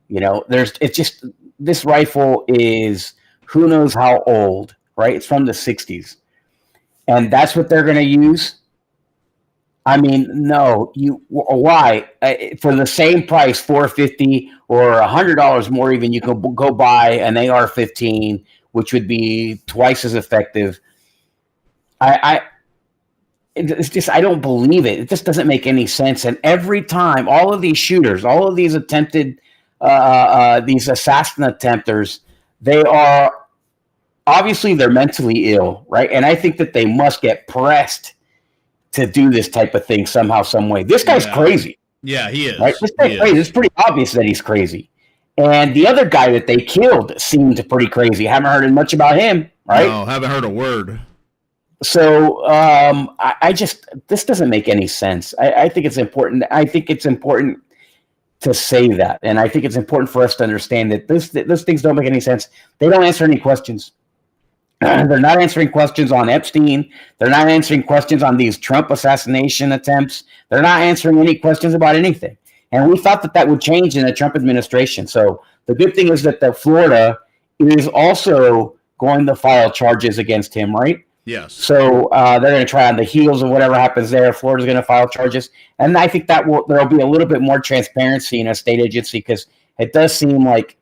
You know, this rifle is who knows how old, right? It's from the 60s. And that's what they're going to use. I mean, no, why? For the same price, $450 or $100 more even, you can go buy an AR-15, which would be twice as effective. It's just, I don't believe it. It just doesn't make any sense. And every time, all of these shooters, all of these attempted, these assassin attempters, they are, obviously they're mentally ill, right? And I think that they must get pressed to do this type of thing somehow, some way. This guy's crazy. Yeah, he is. Right? This guy's crazy. It's pretty obvious that he's crazy. And the other guy that they killed seemed pretty crazy. Haven't heard much about him, right? No, haven't heard a word. So this doesn't make any sense. I think it's important. I think it's important to say that. And I think it's important for us to understand that those things don't make any sense. They don't answer any questions. They're not answering questions on Epstein. They're not answering questions on these Trump assassination attempts. They're not answering any questions about anything. And we thought that would change in the Trump administration. So the good thing is that Florida is also going to file charges against him, right? Yes. So they're going to try on the heels of whatever happens there. Florida's going to file charges, and I think there'll be a little bit more transparency in a state agency, because it does seem like,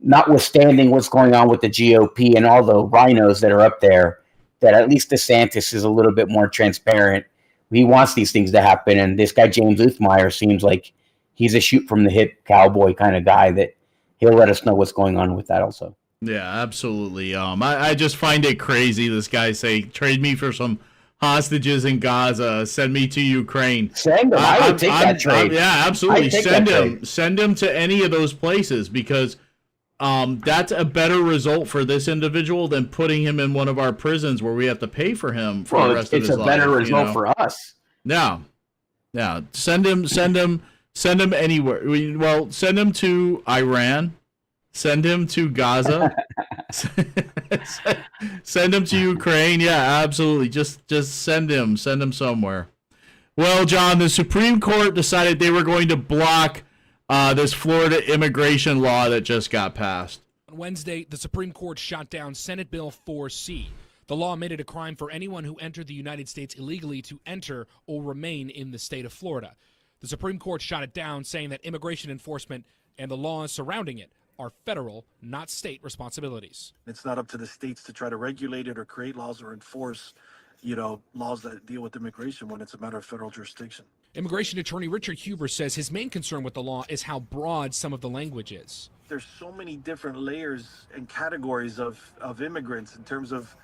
notwithstanding what's going on with the GOP and all the rhinos that are up there, that at least DeSantis is a little bit more transparent. He wants these things to happen, and this guy James Uthmeyer seems like he's a shoot from the hip cowboy kind of guy that he'll let us know what's going on with that also. Yeah, absolutely. I just find it crazy. This guy say, trade me for some hostages in Gaza, send me to Ukraine. Send him. I would take that trade. Yeah, absolutely. Send him. Send him to any of those places, because that's a better result for this individual than putting him in one of our prisons where we have to pay for him for the rest of his life. It's a better result for us. Yeah. Send him anywhere. Well, send him to Iran. Send him to Gaza. Send him to Ukraine. Yeah, absolutely. Just send him somewhere. Well, John, the Supreme Court decided they were going to block this Florida immigration law that just got passed. On Wednesday, the Supreme Court shot down Senate Bill 4C. The law made it a crime for anyone who entered the United States illegally to enter or remain in the state of Florida. The Supreme Court shot it down, saying that immigration enforcement and the laws surrounding it are federal, not state responsibilities. It's not up to the states to try to regulate it or create laws or enforce, laws that deal with immigration when it's a matter of federal jurisdiction. Immigration attorney Richard Huber says his main concern with the law is how broad some of the language is. There's so many different layers and categories of immigrants in terms of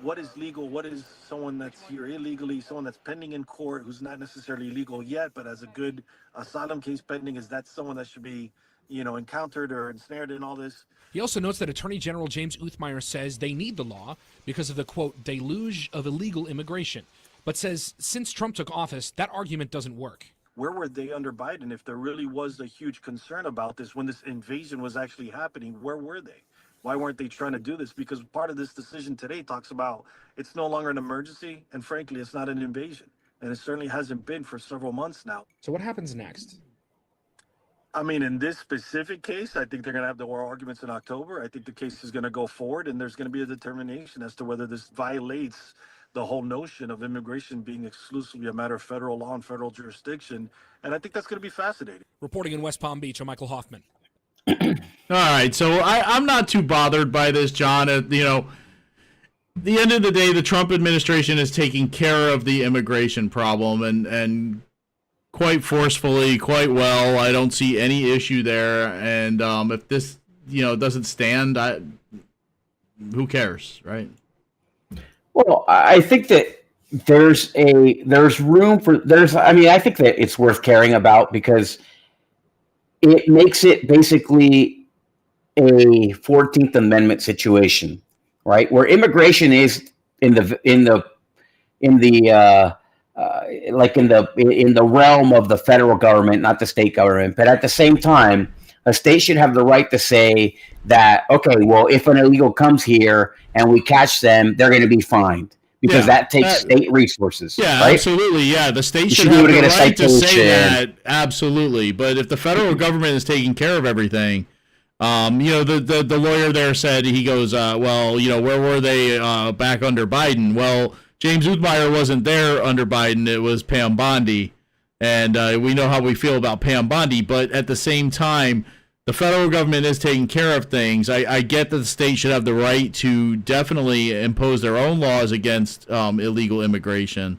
what is legal, what is someone that's here illegally, someone that's pending in court who's not necessarily legal yet, but has a good asylum case pending. Is that someone that should be encountered or ensnared in all this? He also notes that Attorney General James Uthmeyer says they need the law because of the, quote, deluge of illegal immigration, but says since Trump took office, that argument doesn't work. Where were they under Biden? If there really was a huge concern about this, when this invasion was actually happening, where were they? Why weren't they trying to do this? Because part of this decision today talks about it's no longer an emergency, and frankly, it's not an invasion. And it certainly hasn't been for several months now. So what happens next? I mean, in this specific case, I think they're going to have the oral arguments in October. I think the case is going to go forward, and there's going to be a determination as to whether this violates the whole notion of immigration being exclusively a matter of federal law and federal jurisdiction. And I think that's going to be fascinating. Reporting in West Palm Beach, I'm Michael Hoffman. All right, so I'm not too bothered by this, John. At the end of the day, the Trump administration is taking care of the immigration problem and quite forcefully, quite well. I don't see any issue there. And if this, doesn't stand, who cares, right? Well, I think that I think that it's worth caring about because it makes it basically a 14th Amendment situation, right? Where immigration is in the realm of the federal government, not the state government. But at the same time, a state should have the right to say that, okay, well, if an illegal comes here and we catch them, they're going to be fined because that takes state resources. Yeah, right? Absolutely. Yeah, the state should have the right to say that. Absolutely. But if the federal government is taking care of everything, the lawyer there said, he goes, where were they back under Biden? Well, James Uthmeyer wasn't there under Biden. It was Pam Bondi. And we know how we feel about Pam Bondi. But at the same time, the federal government is taking care of things. I get that the state should have the right to definitely impose their own laws against illegal immigration.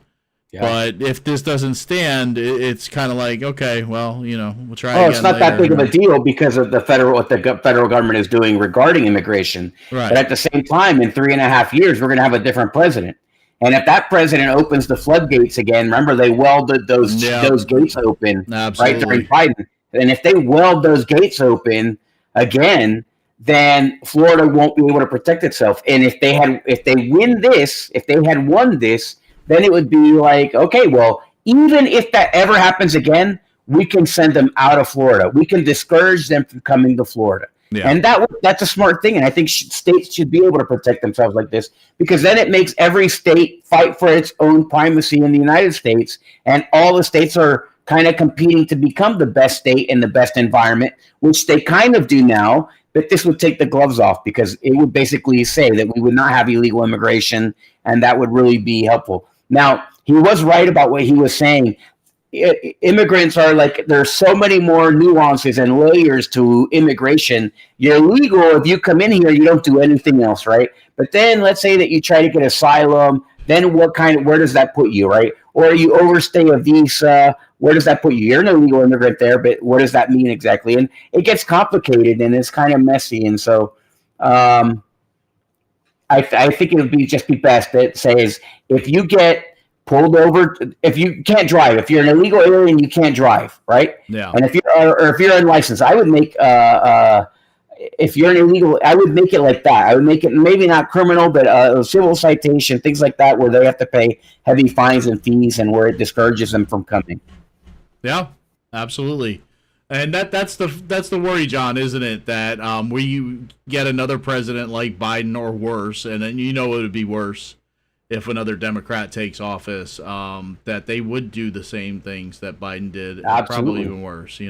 Yeah. But if this doesn't stand, it's kind of like, okay, well, we'll try again. It's not later. That big of a deal because of what the federal government is doing regarding immigration. Right. But at the same time, in 3.5 years, we're going to have a different president. And if that president opens the floodgates again, remember they welded those gates open right during Biden. And if they weld those gates open again, then Florida won't be able to protect itself. And if they had won this, then it would be like, okay, well, even if that ever happens again, we can send them out of Florida. We can discourage them from coming to Florida. Yeah. And that's a smart thing. And I think states should be able to protect themselves like this because then it makes every state fight for its own primacy in the United States. And all the states are kind of competing to become the best state in the best environment, which they kind of do now that this would take the gloves off, because it would basically say that we would not have illegal immigration, and that would really be helpful. Now, he was right about what he was saying. Immigrants are like, there's so many more nuances and layers to immigration. You're legal if you come in here, you don't do anything else, right? But then let's say that you try to get asylum, then where does that put you, right? Or you overstay a visa, where does that put you? You're an illegal immigrant there, but what does that mean exactly? And it gets complicated and it's kind of messy. And so I think it would be best that says, if you get pulled over, if you can't drive, if you're an illegal alien, you can't drive, right? Yeah. And if you're unlicensed, I would make if you're an illegal, I would make it like that. I would make it maybe not criminal, but a civil citation, things like that, where they have to pay heavy fines and fees, and where it discourages them from coming. Yeah, absolutely. And that's the worry, John, isn't it? That we get another president like Biden or worse, and then it would be worse if another Democrat takes office, that they would do the same things that Biden did, probably even worse,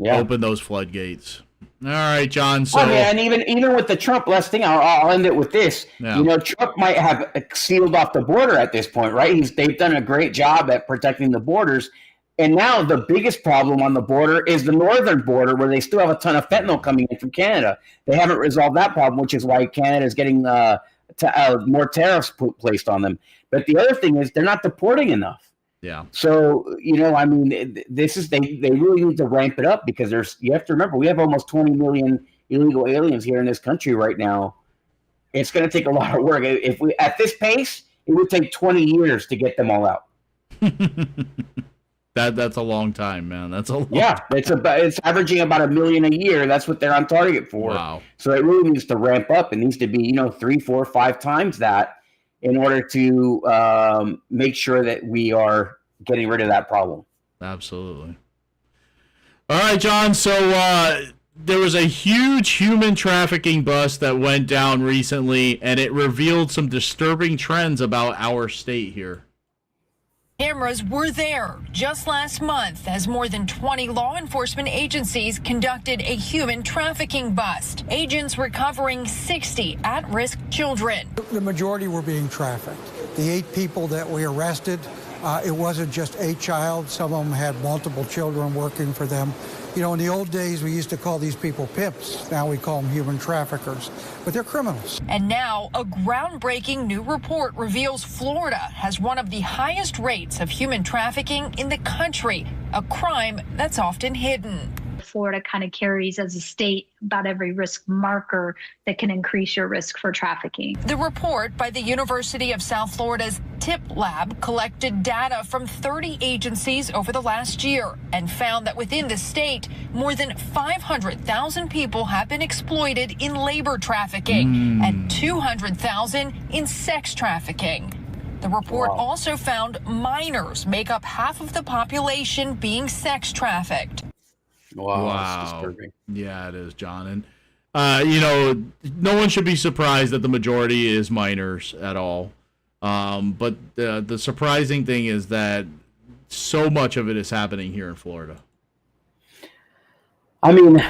open those floodgates. All right, John. So, and even with the Trump, last thing, I'll end it with this. Yeah. Trump might have sealed off the border at this point, right? They've done a great job at protecting the borders. And now the biggest problem on the border is the northern border, where they still have a ton of fentanyl coming in from Canada. They haven't resolved that problem, which is why Canada is getting more tariffs placed on them. But the other thing is they're not deporting enough. Yeah. So, they really need to ramp it up, because you have to remember, we have almost 20 million illegal aliens here in this country right now. It's going to take a lot of work. If we, at this pace, it would take 20 years to get them all out. That's a long time, man. That's a long time. It's averaging about 1 million a year. That's what they're on target for. Wow. So it really needs to ramp up. It needs to be, 3, 4, 5 times that, in order to make sure that we are getting rid of that problem. Absolutely. All right, John. So there was a huge human trafficking bust that went down recently, and it revealed some disturbing trends about our state here. Cameras were there just last month as more than 20 law enforcement agencies conducted a human trafficking bust. Agents recovering 60 at-risk children. The majority were being trafficked. The 8 people that we arrested, it wasn't just a child. Some of them had multiple children working for them. In the old days, we used to call these people pimps. Now we call them human traffickers, but they're criminals. And now a groundbreaking new report reveals Florida has one of the highest rates of human trafficking in the country, a crime that's often hidden. Florida kind of carries as a state about every risk marker that can increase your risk for trafficking. The report by the University of South Florida's TIP Lab collected data from 30 agencies over the last year and found that within the state, more than 500,000 people have been exploited in labor trafficking and 200,000 in sex trafficking. The report also found minors make up half of the population being sex trafficked. Wow. That's disturbing. Yeah, it is, John. And, no one should be surprised that the majority is minors at all. But the surprising thing is that so much of it is happening here in Florida. I mean,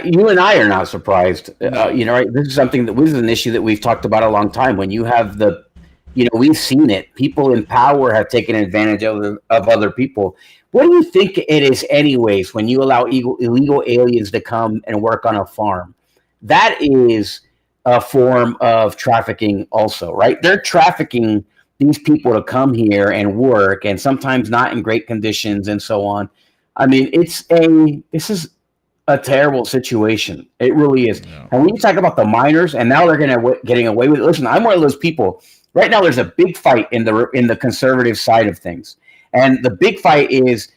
you and I are not surprised. Right? This is an issue that we've talked about a long time. When you have we've seen it. People in power have taken advantage of other people. What do you think it is anyways when you allow illegal aliens to come and work on a farm? That is a form of trafficking also, right? They're trafficking these people to come here and work, and sometimes not in great conditions and so on. I mean, this is a terrible situation. It really is. Yeah. And when you talk about the minors, and now they're getting away with it. Listen, I'm one of those people. Right now, there's a big fight in the conservative side of things. And the big fight is,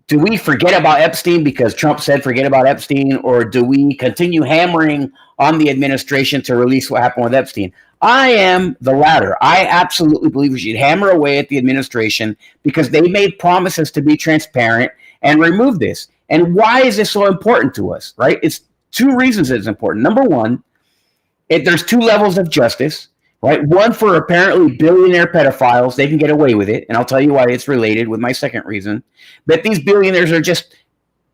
do we forget about Epstein because Trump said forget about Epstein, or do we continue hammering on the administration to release what happened with Epstein? I am the latter. I absolutely believe we should hammer away at the administration because they made promises to be transparent and remove this. And why is this so important to us, right? It's 2 reasons it's important. Number one, there's 2 levels of justice. Right, one for apparently billionaire pedophiles, they can get away with it, and I'll tell you why it's related with my second reason. But these billionaires are just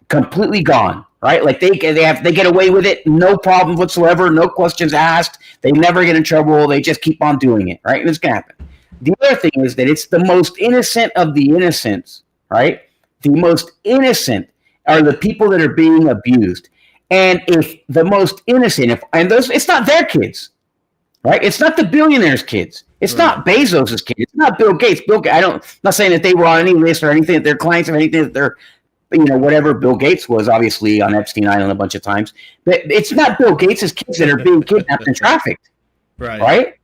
completely gone, right? Like they get away with it, no problem whatsoever, no questions asked. They never get in trouble. They just keep on doing it, right? And it's gonna happen. The other thing is that it's the most innocent of the innocents, right? The most innocent are the people that are being abused. And if the most innocent, it's not their kids, right? It's not the billionaires' kids. It's not Bezos' kid. It's not Bill Gates. I'm not saying that they were on any list or anything that their clients or anything that they're, whatever Bill Gates was, obviously on Epstein Island a bunch of times. But it's not Bill Gates' kids that are being kidnapped and trafficked, right?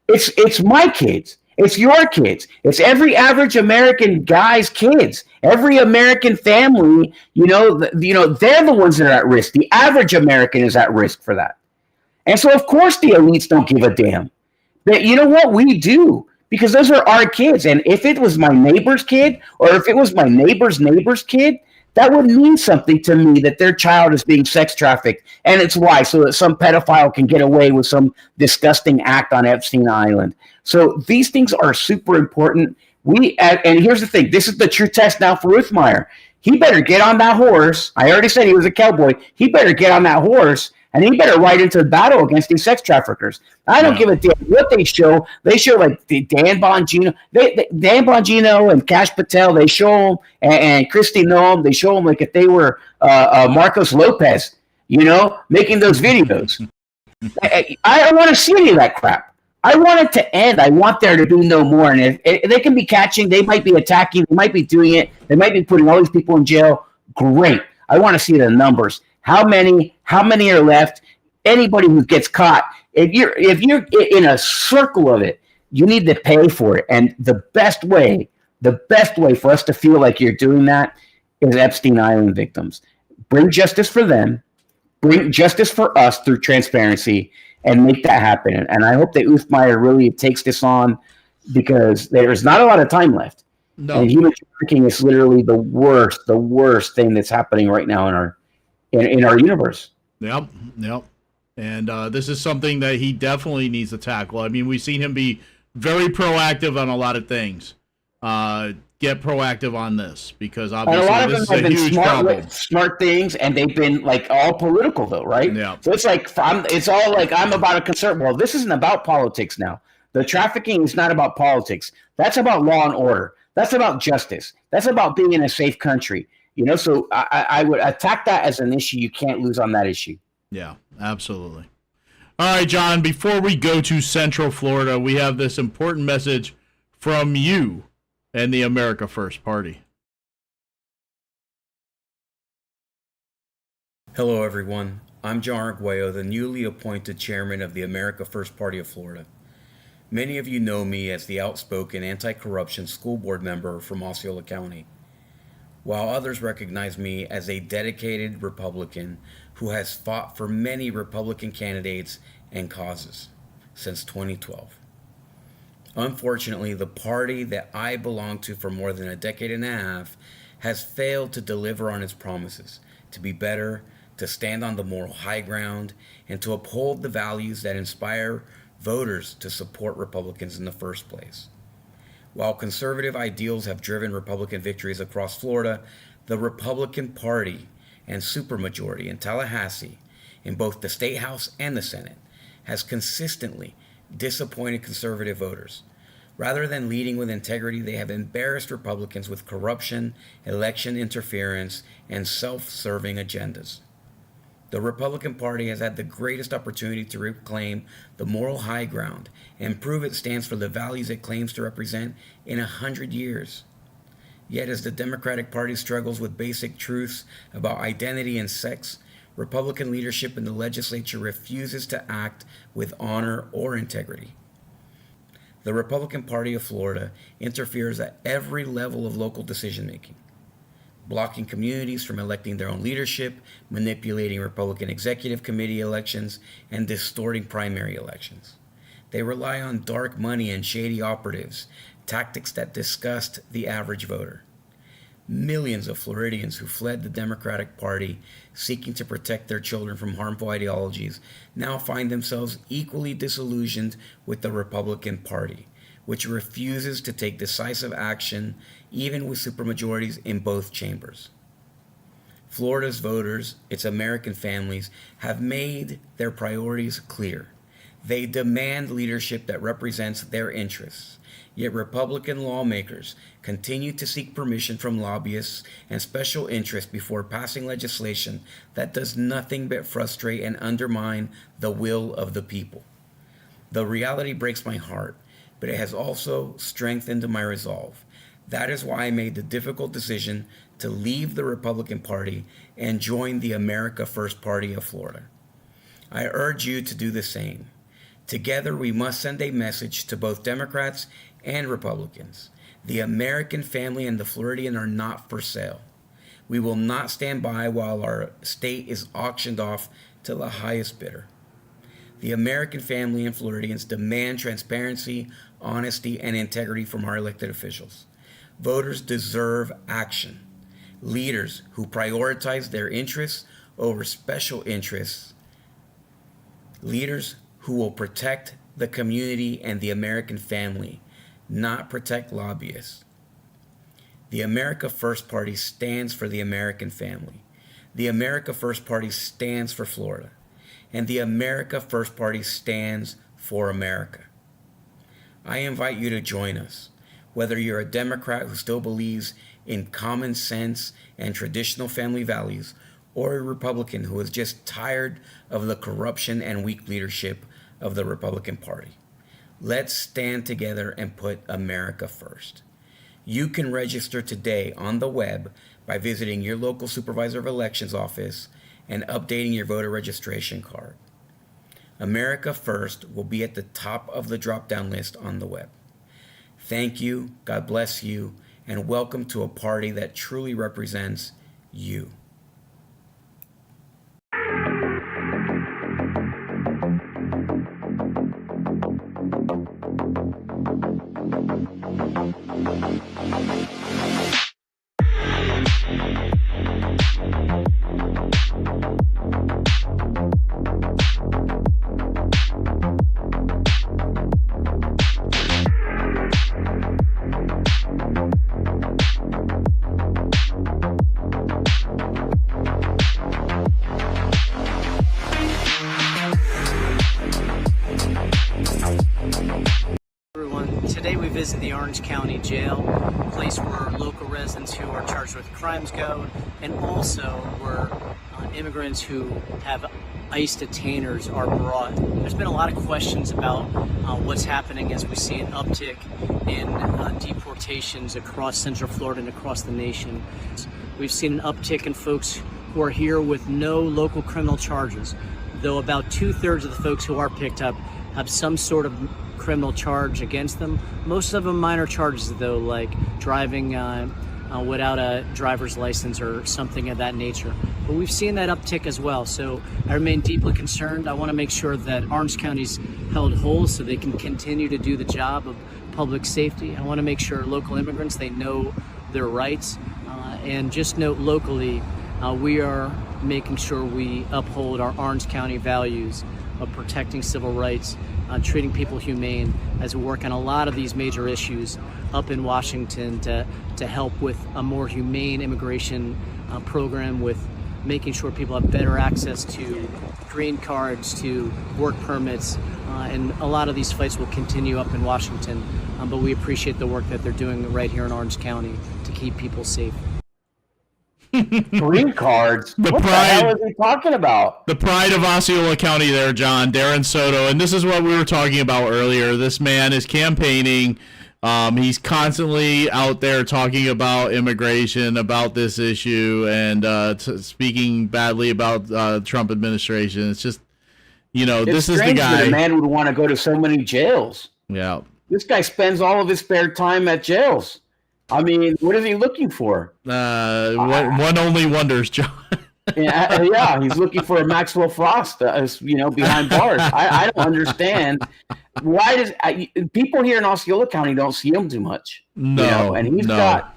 It's my kids. It's your kids. It's every average American guy's kids. Every American family, they're the ones that are at risk. The average American is at risk for that. And so, of course, the elites don't give a damn. But you know what? We do, because those are our kids. And if it was my neighbor's kid, or if it was my neighbor's kid, that would mean something to me that their child is being sex trafficked. And it's why, so that some pedophile can get away with some disgusting act on Epstein Island. So these things are super important. And here's the thing. This is the true test now for Ruthmeyer. He better get on that horse. I already said he was a cowboy. He better get on that horse, and he better ride into the battle against these sex traffickers. I don't give a damn what they show. They show like the Dan Bongino, Dan Bongino and Cash Patel. They show them, and Christy Noam. They show them like if they were Marcos Lopez, making those videos. I don't want to see any of that crap. I want it to end. I want there to be no more. And if they can be catching, they might be attacking, they might be doing it, they might be putting all these people in jail. Great. I want to see the numbers. How many are left? Anybody who gets caught, if you're in a circle of it, you need to pay for it. And the best way for us to feel like you're doing that is Epstein Island victims. Bring justice for them, bring justice for us through transparency, and make that happen. And I hope that Uthmeyer really takes this on, because there's not a lot of time left. No. And human trafficking is literally the worst thing that's happening right now in our universe. Yep. And this is something that he definitely needs to tackle. I mean, we've seen him be very proactive on a lot of things. Get proactive on this, because obviously and a lot of this them is have a been huge problem. Smart things, and they've been like all political though, right? Yeah. So it's like it's all like I'm about a concern. Well, this isn't about politics now. The trafficking is not about politics. That's about law and order. That's about justice. That's about being in a safe country. So I would attack that as an issue. You can't lose on that issue. Yeah, absolutely. All right, John, before we go to Central Florida, we have this important message from you and the America First Party. Hello, everyone. I'm John Arguello, the newly appointed chairman of the America First Party of Florida. Many of you know me as the outspoken anti-corruption school board member from Osceola County, while others recognize me as a dedicated Republican who has fought for many Republican candidates and causes since 2012. Unfortunately, the party that I belong to for more than a decade and a half has failed to deliver on its promises to be better, to stand on the moral high ground, and to uphold the values that inspire voters to support Republicans in the first place. While conservative ideals have driven Republican victories across Florida, the Republican Party and supermajority in Tallahassee, in both the State House and the Senate, has consistently disappointed conservative voters. Rather than leading with integrity, they have embarrassed Republicans with corruption, election interference, and self-serving agendas. The Republican Party has had the greatest opportunity to reclaim the moral high ground and prove it stands for the values it claims to represent in 100 years. Yet as the Democratic Party struggles with basic truths about identity and sex, Republican leadership in the legislature refuses to act with honor or integrity. The Republican Party of Florida interferes at every level of local decision-making, blocking communities from electing their own leadership, manipulating Republican Executive Committee elections, and distorting primary elections. They rely on dark money and shady operatives, tactics that disgust the average voter. Millions of Floridians who fled the Democratic Party seeking to protect their children from harmful ideologies now find themselves equally disillusioned with the Republican Party, which refuses to take decisive action even with supermajorities in both chambers. Florida's voters, its American families, have made their priorities clear. They demand leadership that represents their interests. Yet Republican lawmakers continue to seek permission from lobbyists and special interests before passing legislation that does nothing but frustrate and undermine the will of the people. The reality breaks my heart, but it has also strengthened my resolve. That is why I made the difficult decision to leave the Republican Party and join the America First Party of Florida. I urge you to do the same. Together, we must send a message to both Democrats and Republicans. The American family and the Floridian are not for sale. We will not stand by while our state is auctioned off to the highest bidder. The American family and Floridians demand transparency, honesty, and integrity from our elected officials. Voters deserve action. Leaders who prioritize their interests over special interests. Leaders who will protect the community and the American family, not protect lobbyists. The America First Party stands for the American family. The America First Party stands for Florida. And the America First Party stands for America. I invite you to join us. Whether you're a Democrat who still believes in common sense and traditional family values, or a Republican who is just tired of the corruption and weak leadership of the Republican Party. Let's stand together and put America first. You can register today on the web by visiting your local supervisor of elections office and updating your voter registration card. America First will be at the top of the drop-down list on the web. Thank you, God bless you, and welcome to a party that truly represents you. Today we visit the Orange County Jail, a place where local residents who are charged with crimes go, and also where immigrants who have ICE detainers are brought. There's been a lot of questions about what's happening as we see an uptick in deportations across Central Florida and across the nation. We've seen an uptick in folks who are here with no local criminal charges, though about 2/3 of the folks who are picked up have some sort of criminal charge against them. Most of them minor charges, though, like driving without a driver's license or something of that nature. But we've seen that uptick as well. So I remain deeply concerned. I want to make sure that Orange County's held whole so they can continue to do the job of public safety. I want to make sure local immigrants, they know their rights. And just note locally, we are making sure we uphold our Orange County values of protecting civil rights, treating people humane, as we work on a lot of these major issues up in Washington to help with a more humane immigration program, with making sure people have better access to green cards, to work permits, and a lot of these fights will continue up in Washington, but we appreciate the work that they're doing right here in Orange County to keep people safe. Green cards? What the hell is he talking about? The pride of Osceola County there, John, Darren Soto. And this is what we were talking about earlier. This man is campaigning. He's constantly out there talking about immigration, about this issue, and speaking badly about the Trump administration. It's just, this is the guy. That a man would want to go to so many jails. Yeah. This guy spends all of his spare time at jails. I mean, what is he looking for? One only wonders, John. Yeah, he's looking for a Maxwell Frost, behind bars. I don't understand why does people here in Osceola County don't see him too much. No, and he's got,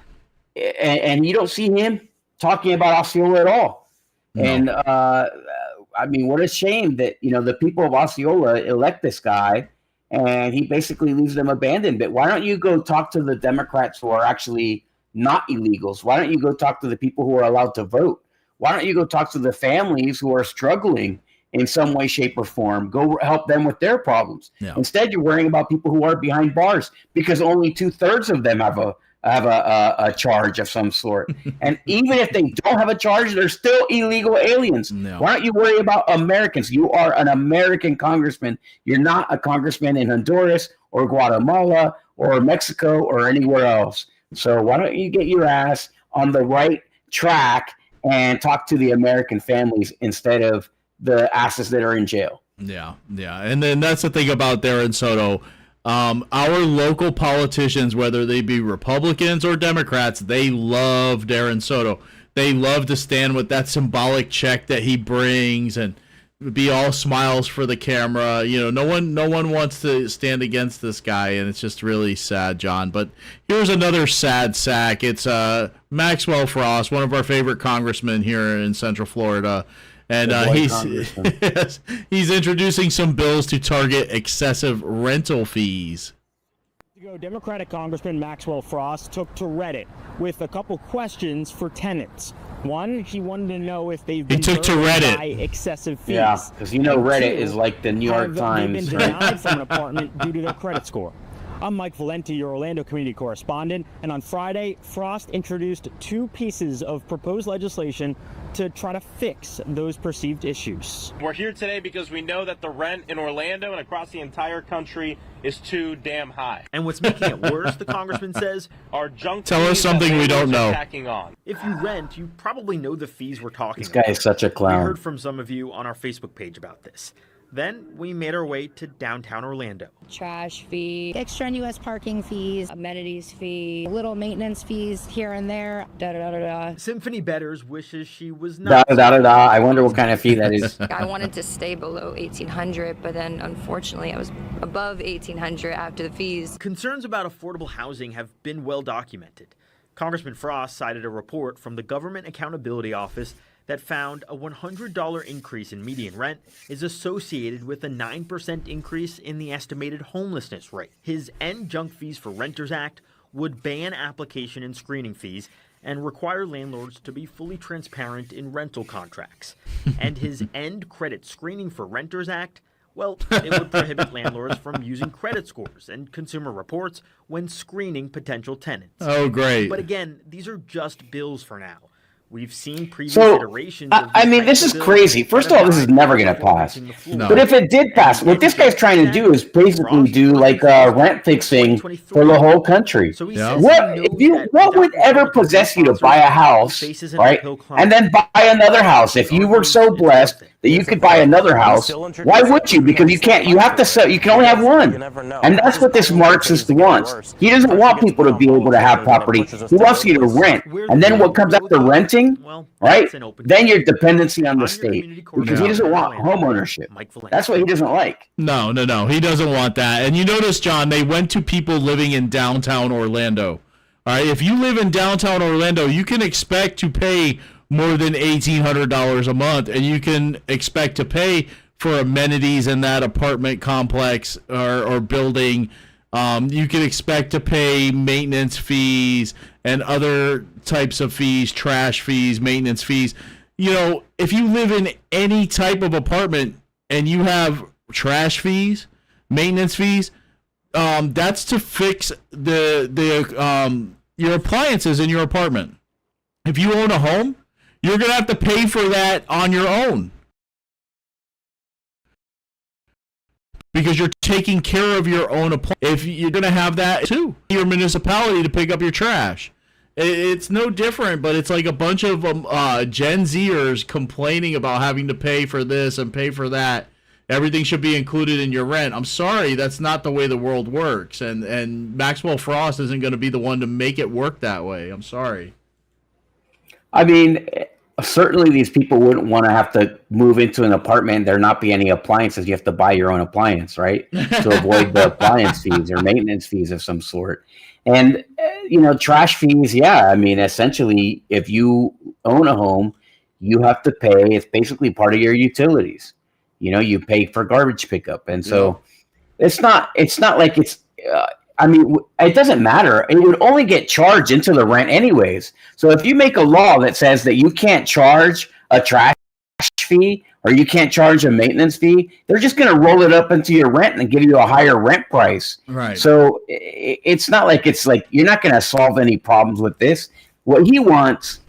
and you don't see him talking about Osceola at all. No. And I mean, what a shame that the people of Osceola elect this guy. And he basically leaves them abandoned. But why don't you go talk to the Democrats who are actually not illegals? Why don't you go talk to the people who are allowed to vote? Why don't you go talk to the families who are struggling in some way, shape, or form? Go help them with their problems. Yeah. Instead, you're worrying about people who are behind bars because only 2/3 of them have a charge of some sort. And even if they don't have a charge, they're still illegal aliens. No. Why don't you worry about Americans? You are an American congressman. You're not a congressman in Honduras or Guatemala or Mexico or anywhere else. So why don't you get your ass on the right track and talk to the American families instead of the asses that are in jail? Yeah. And then that's the thing about Darren Soto. Our local politicians, whether they be Republicans or Democrats, they love Darren Soto. They love to stand with that symbolic check that he brings and be all smiles for the camera. You know, no one wants to stand against this guy, and it's just really sad, John. But here's another sad sack. It's Maxwell Frost, one of our favorite congressmen here in Central Florida. And he's introducing some bills to target excessive rental fees. Democratic Congressman Maxwell Frost took to Reddit with a couple questions for tenants. One, he wanted to know if they've been burdened by excessive fees. Yeah, because Reddit is like the New York Times. Have they been denied from an apartment due to their credit score? I'm Mike Valenti, your Orlando community correspondent, and on Friday, Frost introduced 2 pieces of proposed legislation to try to fix those perceived issues. We're here today because we know that the rent in Orlando and across the entire country is too damn high. And what's making it worse, the congressman says, are junk Tell us something we don't know. On. If you rent, you probably know the fees we're talking about. This guy is such a clown. We heard from some of you on our Facebook page about this. Then we made our way to downtown Orlando. Trash fee, extraneous parking fees, amenities fee, little maintenance fees here and there, da-da-da-da-da. Symphony Betters wishes she was not... Da-da-da-da-da. I wonder what kind of fee that is. I wanted to stay below $1,800, but then unfortunately I was above $1,800 after the fees. Concerns about affordable housing have been well documented. Congressman Frost cited a report from the Government Accountability Office that found a $100 increase in median rent is associated with a 9% increase in the estimated homelessness rate. His End Junk Fees for Renters Act would ban application and screening fees and require landlords to be fully transparent in rental contracts. And his End Credit Screening for Renters Act, well, it would prohibit landlords from using credit scores and consumer reports when screening potential tenants. Oh, great. But again, these are just bills for now. We've seen previous iterations of I mean, this is crazy. First of all, this is never going to pass. No. But if it did pass, what this guy's trying to do is basically do like rent fixing for the whole country. What would ever possess you to buy a house, right? And then buy another house? If you were so blessed that you could buy another house, why would you? Because you can't. You have to sell. You can only have one. And that's what this Marxist wants. He doesn't want people to be able to have property. He wants you to rent. And then what comes after renting? Right? Then your dependency on the state, because he doesn't want home ownership. That's what he doesn't like. No. He doesn't want that. And you notice, John, they went to people living in downtown Orlando. All right, if you live in downtown Orlando, you can expect to pay more than $1,800 a month, and you can expect to pay for amenities in that apartment complex or building. You can expect to pay maintenance fees and other types of fees, trash fees, maintenance fees. You know, if you live in any type of apartment and you have trash fees, maintenance fees, that's to fix your appliances in your apartment. If you own a home, you're going to have to pay for that on your own, because you're taking care of your own appliance. If you're going to have that too, your municipality to pick up your trash. It's no different, but it's like a bunch of Gen Zers complaining about having to pay for this and pay for that. Everything should be included in your rent. I'm sorry, that's not the way the world works. And Maxwell Frost isn't going to be the one to make it work that way. I'm sorry. I mean, certainly these people wouldn't want to have to move into an apartment and there not be any appliances. You have to buy your own appliance, right? To avoid the appliance fees or maintenance fees of some sort. And, trash fees, yeah. I mean, essentially, if you own a home, you have to pay. It's basically part of your utilities. You pay for garbage pickup. And so it's not like it's, I mean, it doesn't matter. It would only get charged into the rent anyways. So if you make a law that says that you can't charge a trash fee or you can't charge a maintenance fee, they're just going to roll it up into your rent and give you a higher rent price. Right. So it's not like you're not going to solve any problems with this. What he wants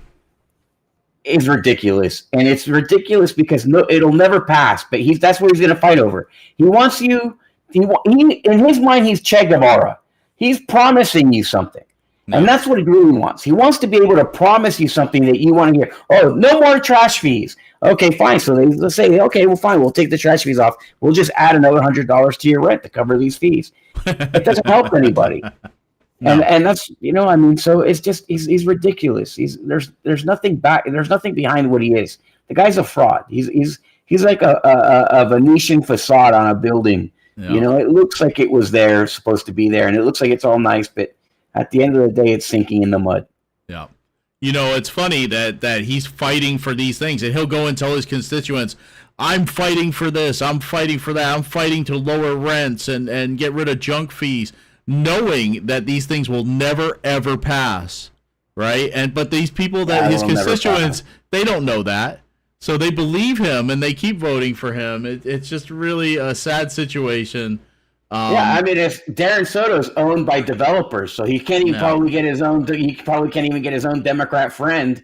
is ridiculous, and it's ridiculous because it'll never pass. But that's what he's going to fight over. He wants you. He in his mind, he's Che Guevara. He's promising you something, and that's what he really wants. He wants to be able to promise you something that you want to hear. Oh, no more trash fees. Okay, fine. So let's say, okay, well, fine. We'll take the trash fees off. We'll just add another $100 to your rent to cover these fees. It doesn't help anybody. No. And that's, I mean, so it's just he's ridiculous. There's nothing back. There's nothing behind what he is. The guy's a fraud. He's like a Venetian facade on a building. Yeah. It looks like it was supposed to be there, and it looks like it's all nice, but at the end of the day, it's sinking in the mud. Yeah. It's funny that he's fighting for these things, and he'll go and tell his constituents, I'm fighting for this, I'm fighting for that, I'm fighting to lower rents and get rid of junk fees, knowing that these things will never, ever pass, right? But these people his constituents, they don't know that. So they believe him, and they keep voting for him. It's just really a sad situation. I mean, if Darren Soto's owned by developers, so he can't even probably get his own. He probably can't even get his own Democrat friend,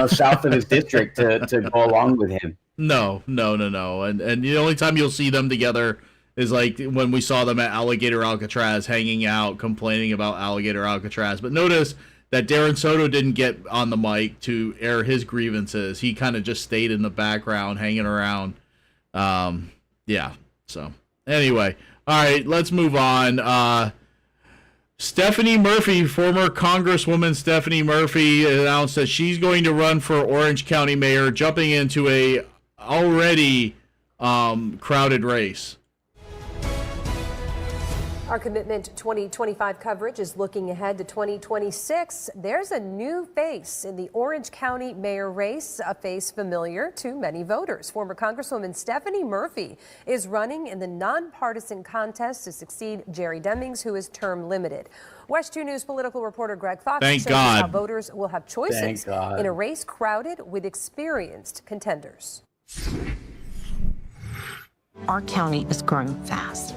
south of his district to go along with him. No. And the only time you'll see them together is like when we saw them at Alligator Alcatraz hanging out, complaining about Alligator Alcatraz. But notice that Darren Soto didn't get on the mic to air his grievances. He kind of just stayed in the background, hanging around. So anyway, all right, let's move on. Stephanie Murphy, former Congresswoman Stephanie Murphy, announced that she's going to run for Orange County mayor, jumping into a already crowded race. Our Commitment 2025 coverage is looking ahead to 2026. There's a new face in the Orange County mayor race, a face familiar to many voters. Former Congresswoman Stephanie Murphy is running in the nonpartisan contest to succeed Jerry Demings, who is term limited. West 2 News political reporter Greg Fox shows us how voters will have choices in a race crowded with experienced contenders. Our county is growing fast.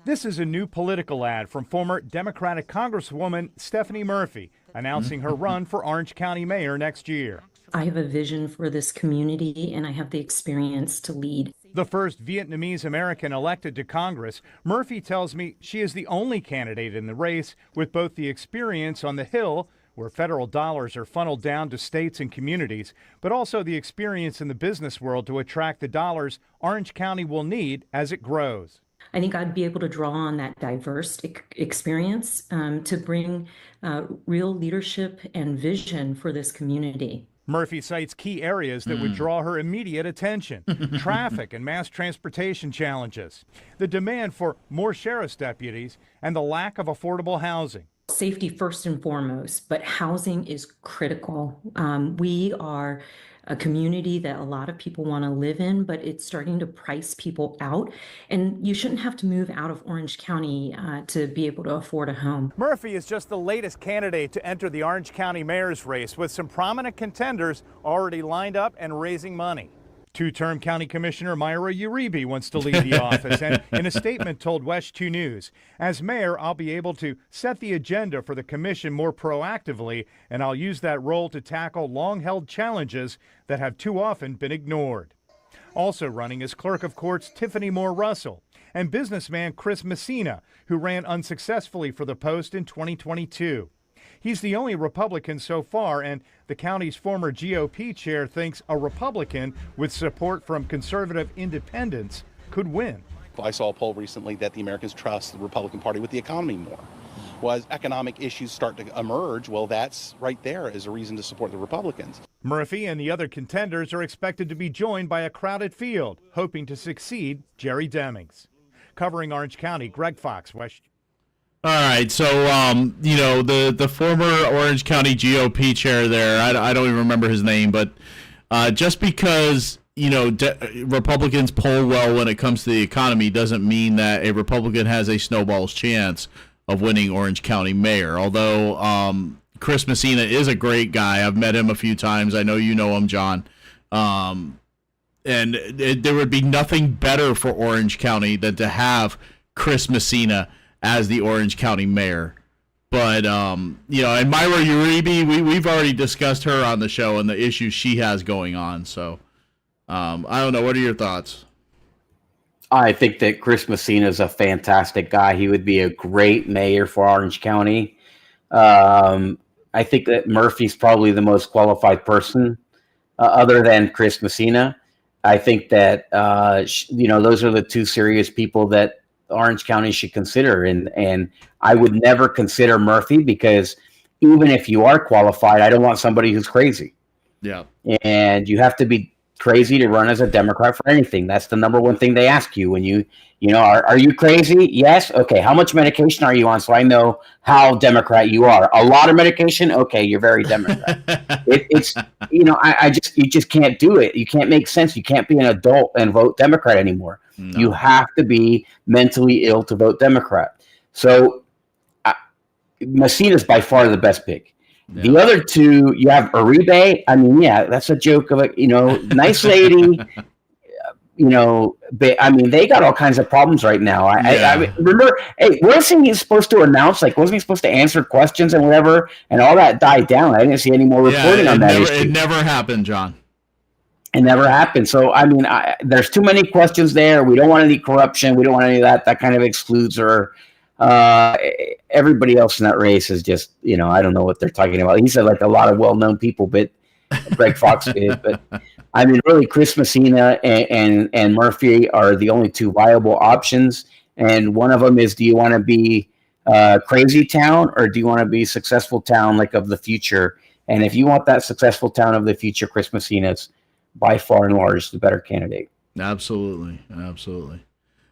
This is a new political ad from former Democratic Congresswoman Stephanie Murphy announcing her run for Orange County mayor next year. I have a vision for this community, and I have the experience to lead. The first Vietnamese American elected to Congress, Murphy tells me she is the only candidate in the race with both the experience on the Hill, where federal dollars are funneled down to states and communities, but also the experience in the business world to attract the dollars Orange County will need as it grows. I think I'd be able to draw on that diverse experience to bring real leadership and vision for this community. Murphy cites key areas that would draw her immediate attention: traffic and mass transportation challenges, the demand for more sheriff's deputies, and the lack of affordable housing. Safety first and foremost, but housing is critical. We are a community that a lot of people want to live in, but it's starting to price people out. And you shouldn't have to move out of Orange County to be able to afford a home. Murphy is just the latest candidate to enter the Orange County mayor's race, with some prominent contenders already lined up and raising money. Two-term County Commissioner Myra Uribe wants to leave the office, and in a statement told West 2 News, "As mayor, I'll be able to set the agenda for the commission more proactively, and I'll use that role to tackle long-held challenges that have too often been ignored." Also running is Clerk of Courts Tiffany Moore Russell and businessman Chris Messina, who ran unsuccessfully for the post in 2022. He's the only Republican so far, and the county's former GOP chair thinks a Republican with support from conservative independents could win. I saw a poll recently that the Americans trust the Republican Party with the economy more. Well, as economic issues start to emerge, well, that's right there as a reason to support the Republicans. Murphy and the other contenders are expected to be joined by a crowded field, hoping to succeed Jerry Demings. Covering Orange County, Greg Fox, West. All right, so the former Orange County GOP chair there, I don't even remember his name, but just because Republicans poll well when it comes to the economy doesn't mean that a Republican has a snowball's chance of winning Orange County mayor. Although Chris Messina is a great guy. I've met him a few times. I know you know him, John. And there would be nothing better for Orange County than to have Chris Messina as the Orange County mayor. But, you know, and Myra Uribe, we've already discussed her on the show and the issues she has going on. So, I don't know. What are your thoughts? I think that Chris Messina is a fantastic guy. He would be a great mayor for Orange County. I think that Murphy's probably the most qualified person other than Chris Messina. I think that, you know, those are the two serious people that Orange County should consider. And I would never consider Murphy, because even if you are qualified, I don't want somebody who's crazy. Yeah. And you have to be crazy to run as a Democrat for anything. That's the number one thing they ask you when you know, are you crazy? Yes. Okay. How much medication are you on? So I know how Democrat you are. A lot of medication. Okay. You're very Democrat. It's, you know, you just can't do it. You can't make sense. You can't be an adult and vote Democrat anymore. No. You have to be mentally ill to vote Democrat. So Messina's by far the best pick. Yeah. The other two, you have Uribe. I mean, yeah, that's a joke of a, you know, nice lady. You know, I mean, they got all kinds of problems right now. I remember, hey, wasn't he supposed to announce, like, wasn't he supposed to answer questions and whatever, and all that died down? I didn't see any more reporting on that issue. It never happened, John. It never happened. So, I mean, there's too many questions there. We don't want any corruption. We don't want any of that. That kind of excludes her. Everybody else in that race is just, you know, I don't know what they're talking about. He said like a lot of well-known people, but Greg Fox did. But I mean, really, Chris Messina and Murphy are the only two viable options. And one of them is, do you want to be crazy town, or do you want to be successful town like of the future? And if you want that successful town of the future, Chris Messina's by far and large the better candidate. Absolutely. Absolutely.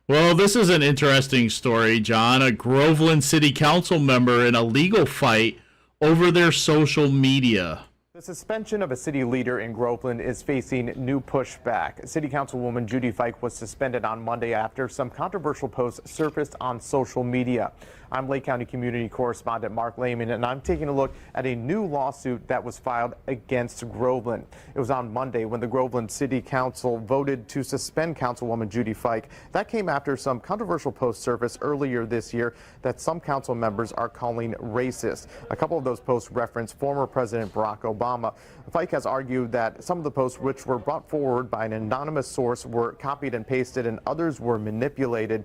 Well, this is an interesting story, John. A Groveland City Council member in a legal fight over their social media. The suspension of a city leader in Groveland is facing new pushback. City Councilwoman Judy Fike was suspended on Monday after some controversial posts surfaced on social media. I'm Lake County Community Correspondent Mark Lehman, and I'm taking a look at a new lawsuit that was filed against Groveland. It was on Monday when the Groveland City Council voted to suspend Councilwoman Judy Fike. That came after some controversial posts surfaced earlier this year that some council members are calling racist. A couple of those posts reference former President Barack Obama. Fike has argued that some of the posts, which were brought forward by an anonymous source, were copied and pasted and others were manipulated.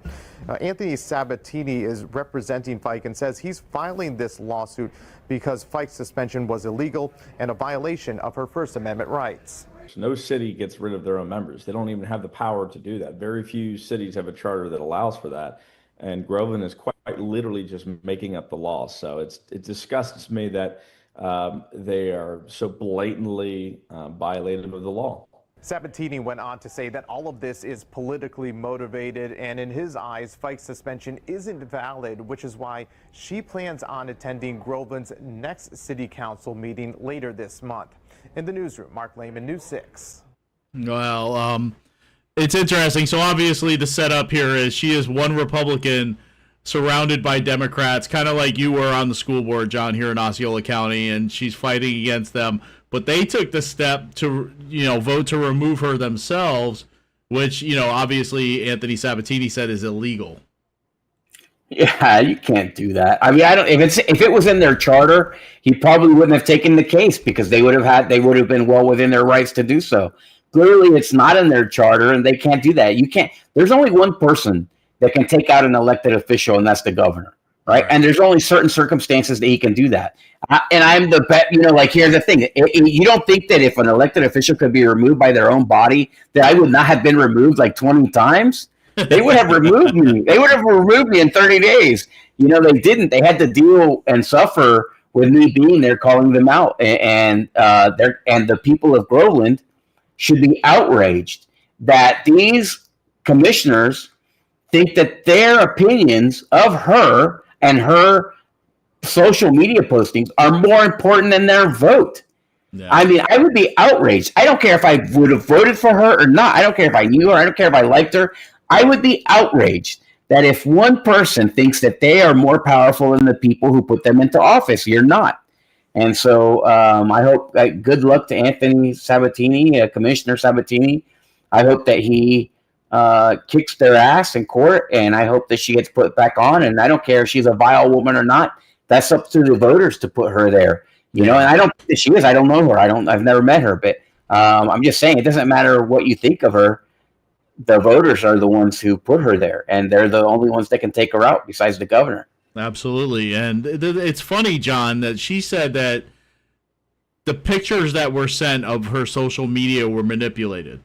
Anthony Sabatini is representing Fike and says he's filing this lawsuit because Fike's suspension was illegal and a violation of her First Amendment rights. No city gets rid of their own members. They don't even have the power to do that. Very few cities have a charter that allows for that. And Groveland is quite literally just making up the law. So it disgusts me that they are so blatantly violative of the law. Sabatini went on to say that all of this is politically motivated, and in his eyes, Fike's suspension isn't valid, which is why she plans on attending Groveland's next city council meeting later this month. In the newsroom, Mark Lehman, News 6. Well, it's interesting. So obviously the setup here is she is one Republican surrounded by Democrats, kind of like you were on the school board, John, here in Osceola County, and she's fighting against them. But they took the step to, you know, vote to remove her themselves, which, you know, obviously Anthony Sabatini said is illegal. Yeah, you can't do that. I mean, if it was in their charter, he probably wouldn't have taken the case because they would have been well within their rights to do so. Clearly, it's not in their charter, and they can't do that. You can't. There's only one person that can take out an elected official, and that's the governor, right? And there's only certain circumstances that he can do that. And I'm the bet, you know, like, here's the thing. You don't think that if an elected official could be removed by their own body, that I would not have been removed like 20 times? They would have removed me. They would have removed me in 30 days. You know, they didn't. They had to deal and suffer with me being there, calling them out. And the people of Groveland should be outraged that these commissioners think that their opinions of her and her social media postings are more important than their vote. Yeah. I mean, I would be outraged. I don't care if I would have voted for her or not. I don't care if I knew her. I don't care if I liked her. I would be outraged that if one person thinks that they are more powerful than the people who put them into office, you're not. And so I hope good luck to Anthony Sabatini, Commissioner Sabatini. I hope that he kicks their ass in court, and I hope that she gets put back on. And I don't care if she's a vile woman or not. That's up to the voters to put her there. You know, and I don't think that she is. I don't know her. I've never met her, but I'm just saying it doesn't matter what you think of her. The voters are the ones who put her there, and they're the only ones that can take her out besides the governor. Absolutely. And it's funny, John, that she said that the pictures that were sent of her social media were manipulated.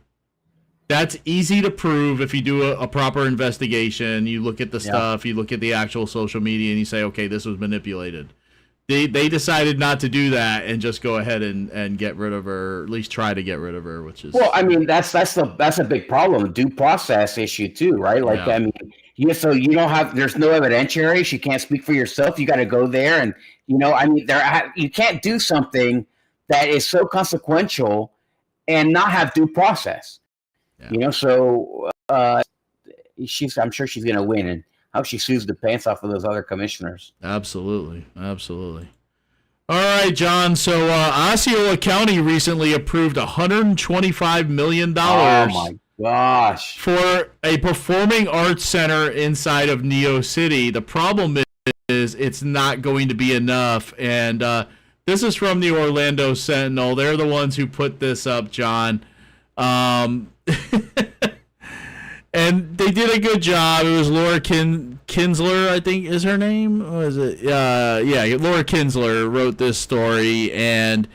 That's easy to prove if you do a proper investigation. You look at the stuff, you look at the actual social media, and you say, okay, this was manipulated. They decided not to do that and just go ahead and get rid of her, or at least try to get rid of her, which is... Well, I mean, that's a big problem, due process issue too, right? Like, I mean, so you don't have, there's no evidentiary. She can't speak for yourself. You got to go there, and I mean, you can't do something that is so consequential and not have due process. Yeah. So I'm sure she's going to win, and I hope she sues the pants off of those other commissioners. Absolutely. All right, John. So Osceola County recently approved $125 million. Oh my gosh! For a performing arts center inside of Neo City. The problem is it's not going to be enough, and this is from the Orlando Sentinel. They're the ones who put this up, John. And they did a good job. It was Laura Kinsler, I think is her name. What is it? Laura Kinsler wrote this story. And,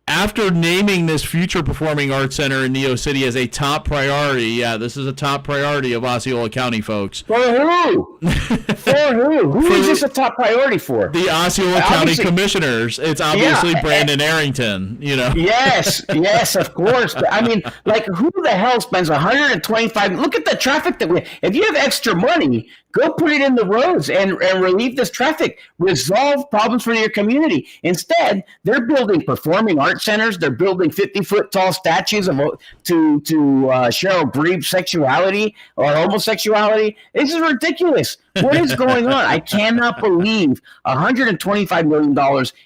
after naming this future performing arts center in Neo City as a top priority, this is a top priority of Osceola County, folks. For who? For who? Who is this a top priority for? The Osceola County Commissioners. It's obviously Brandon Arrington, Yes, of course. But I mean, like, who the hell spends $125? Look at the traffic if you have extra money, go put it in the roads and relieve this traffic. Resolve problems for your community. Instead, they're building performing arts centers. They're building 50-foot tall statues to Cheryl Bree's sexuality or homosexuality. This is ridiculous. What is going on? I cannot believe $125 million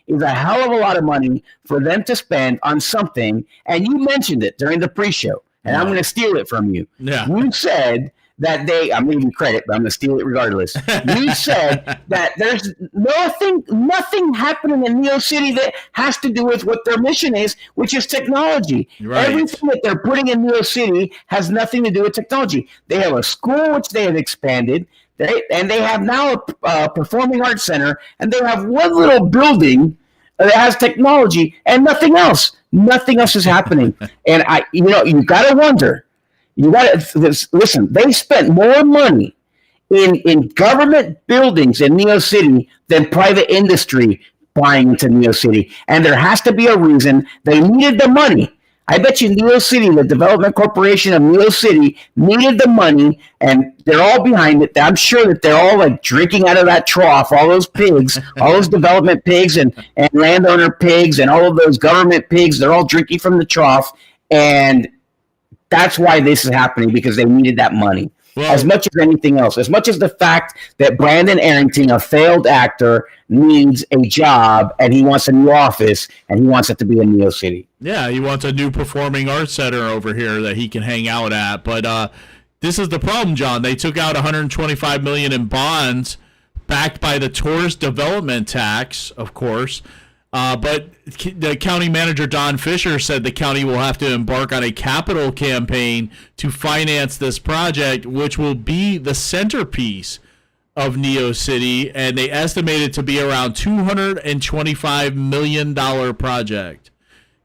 is a hell of a lot of money for them to spend on something. And you mentioned it during the pre-show, and I'm going to steal it from you. Yeah. You said that I'm giving you credit, but I'm going to steal it regardless. You said that there's nothing happening in Neo City that has to do with what their mission is, which is technology. Right. Everything that they're putting in Neo City has nothing to do with technology. They have a school, which they have expanded, and they have now a performing arts center, and they have one little building that has technology and nothing else. Nothing else is happening. And you got to wonder. You got to listen. They spent more money in government buildings in Neo City than private industry buying into Neo City, and there has to be a reason. They needed the money. I bet you Neo City, the Development Corporation of Neo City, needed the money, and they're all behind it. I'm sure that they're all like drinking out of that trough. All those pigs, all those development pigs and landowner pigs, and all of those government pigs. They're all drinking from the trough, and that's why this is happening, because they needed that money. Well, as much as anything else, as much as the fact that Brandon Arrington, a failed actor, needs a job and he wants a new office and he wants it to be in Neo City. Yeah, he wants a new performing arts center over here that he can hang out at. But this is the problem, John. They took out $125 million in bonds backed by the tourist development tax, of course. But the county manager, Don Fisher, said the county will have to embark on a capital campaign to finance this project, which will be the centerpiece of Neo City, and they estimate it to be around $225 million project.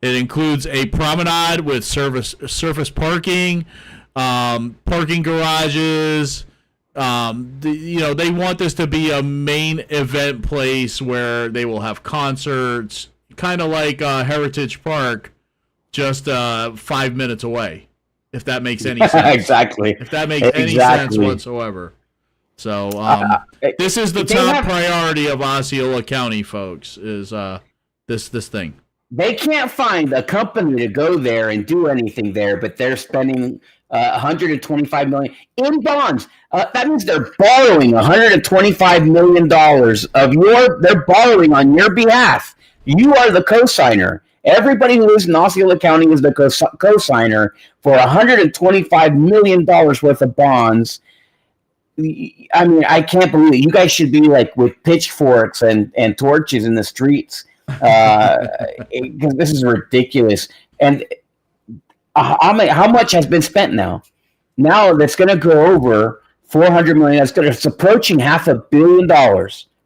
It includes a promenade with surface parking, parking garages. They want this to be a main event place where they will have concerts, kind of like Heritage Park, just 5 minutes away, if that makes any sense. Exactly. If that makes any sense whatsoever. So this is the top priority of Osceola County, folks, is this thing. They can't find a company to go there and do anything there, but they're spending $125 million in bonds. That means they're borrowing $125 million they're borrowing on your behalf. You are the cosigner. Everybody who lives in Osceola County is the cosigner for $125 million worth of bonds. I mean, I can't believe it. You guys should be like with pitchforks and torches in the streets, because this is ridiculous. And how much has been spent now? Now that's going to go over $400 million. It's approaching $500 million,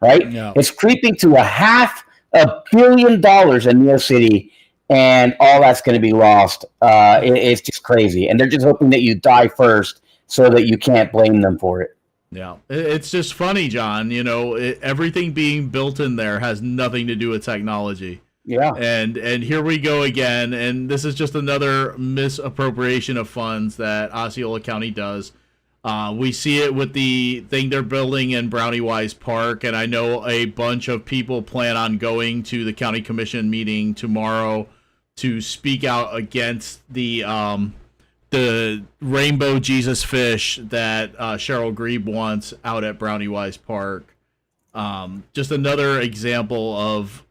right? Yeah. It's creeping to $500 million in Neal City, and all that's going to be lost. It's just crazy, and they're just hoping that you die first so that you can't blame them for it. Yeah, it's just funny, John. You know, everything being built in there has nothing to do with technology. Yeah. And here we go again, and this is just another misappropriation of funds that Osceola County does. We see it with the thing they're building in Brownie Wise Park, and I know a bunch of people plan on going to the county commission meeting tomorrow to speak out against the rainbow Jesus fish that Cheryl Grebe wants out at Brownie Wise Park. Just another example of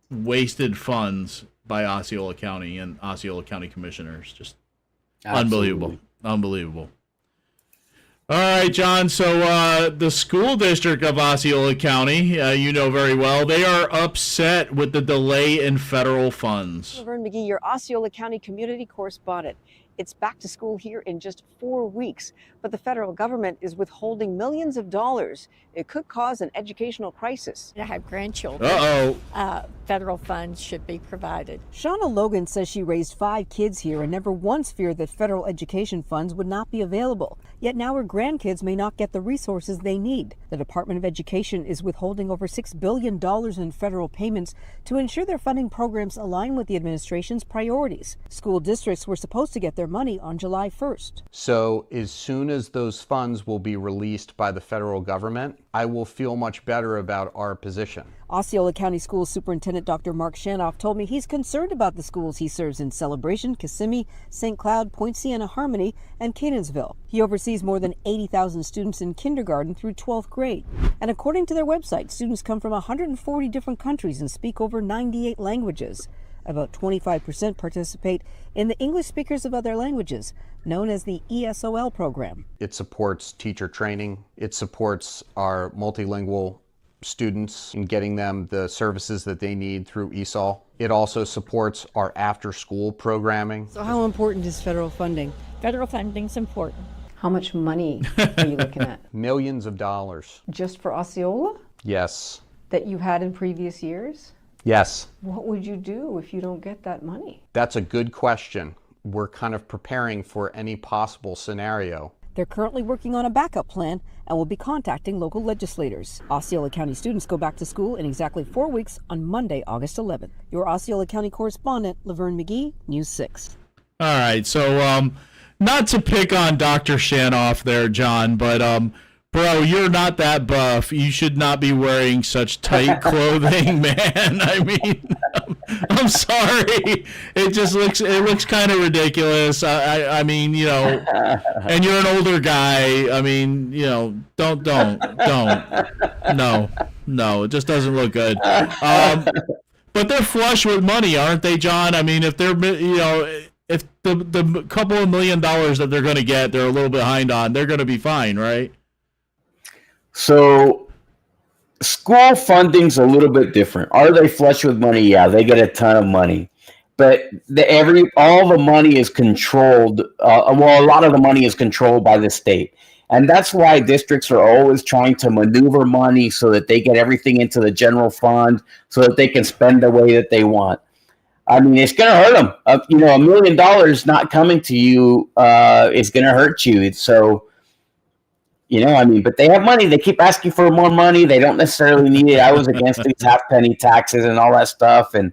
wasted funds by Osceola County and Osceola County commissioners. Just Absolutely. Unbelievable. All right, John. So the school district of Osceola County, you know very well, they are upset with the delay in federal funds. Laverne McGee, your Osceola County community correspondent. It's back to school here in just 4 weeks, but the federal government is withholding millions of dollars. It could cause an educational crisis. I have grandchildren. Federal funds should be provided. Shauna Logan says she raised 5 kids here and never once feared that federal education funds would not be available. Yet now her grandkids may not get the resources they need. The Department of Education is withholding over $6 billion in federal payments to ensure their funding programs align with the administration's priorities. School districts were supposed to get their money on July 1st. So as soon as those funds will be released by the federal government, I will feel much better about our position. Osceola County Schools Superintendent Dr. Mark Shanoff told me he's concerned about the schools he serves in Celebration, Kissimmee, St. Cloud, Point Siena, Harmony, and Catonsville. He oversees more than 80,000 students in kindergarten through 12th grade. And according to their website, students come from 140 different countries and speak over 98 languages. About 25% participate in the English speakers of other languages, known as the ESOL program. It supports teacher training. It supports our multilingual students in getting them the services that they need through ESOL. It also supports our after-school programming. So how important is federal funding? Federal funding's important. How much money are you looking at? Millions of dollars. Just for Osceola? Yes. That you had in previous years? Yes. What would you do if you don't get that money? That's a good question. We're kind of preparing for any possible scenario. They're currently working on a backup plan and will be contacting local legislators. Osceola County students go back to school in exactly 4 weeks on Monday, August 11th. Your Osceola County correspondent, Laverne McGee, News 6. All right, so not to pick on Dr. Shanoff there, John, but bro, you're not that buff. You should not be wearing such tight clothing, man. I mean, I'm sorry. It looks kind of ridiculous. I mean, you know, and you're an older guy. I mean, you know, don't. No, it just doesn't look good. But they're flush with money, aren't they, John? I mean, if they're, you know, if the couple of $1 million that they're going to get, they're a little behind on, they're going to be fine, right? So school funding's a little bit different. Are they flush with money? Yeah, they get a ton of money. But all the money is controlled. A lot of the money is controlled by the state. And that's why districts are always trying to maneuver money so that they get everything into the general fund so that they can spend the way that they want. I mean, it's going to hurt them. You know, $1 million not coming to you is going to hurt you. So, you know, I mean, but they have money. They keep asking for more money. They don't necessarily need it. I was against these half-penny taxes and all that stuff. And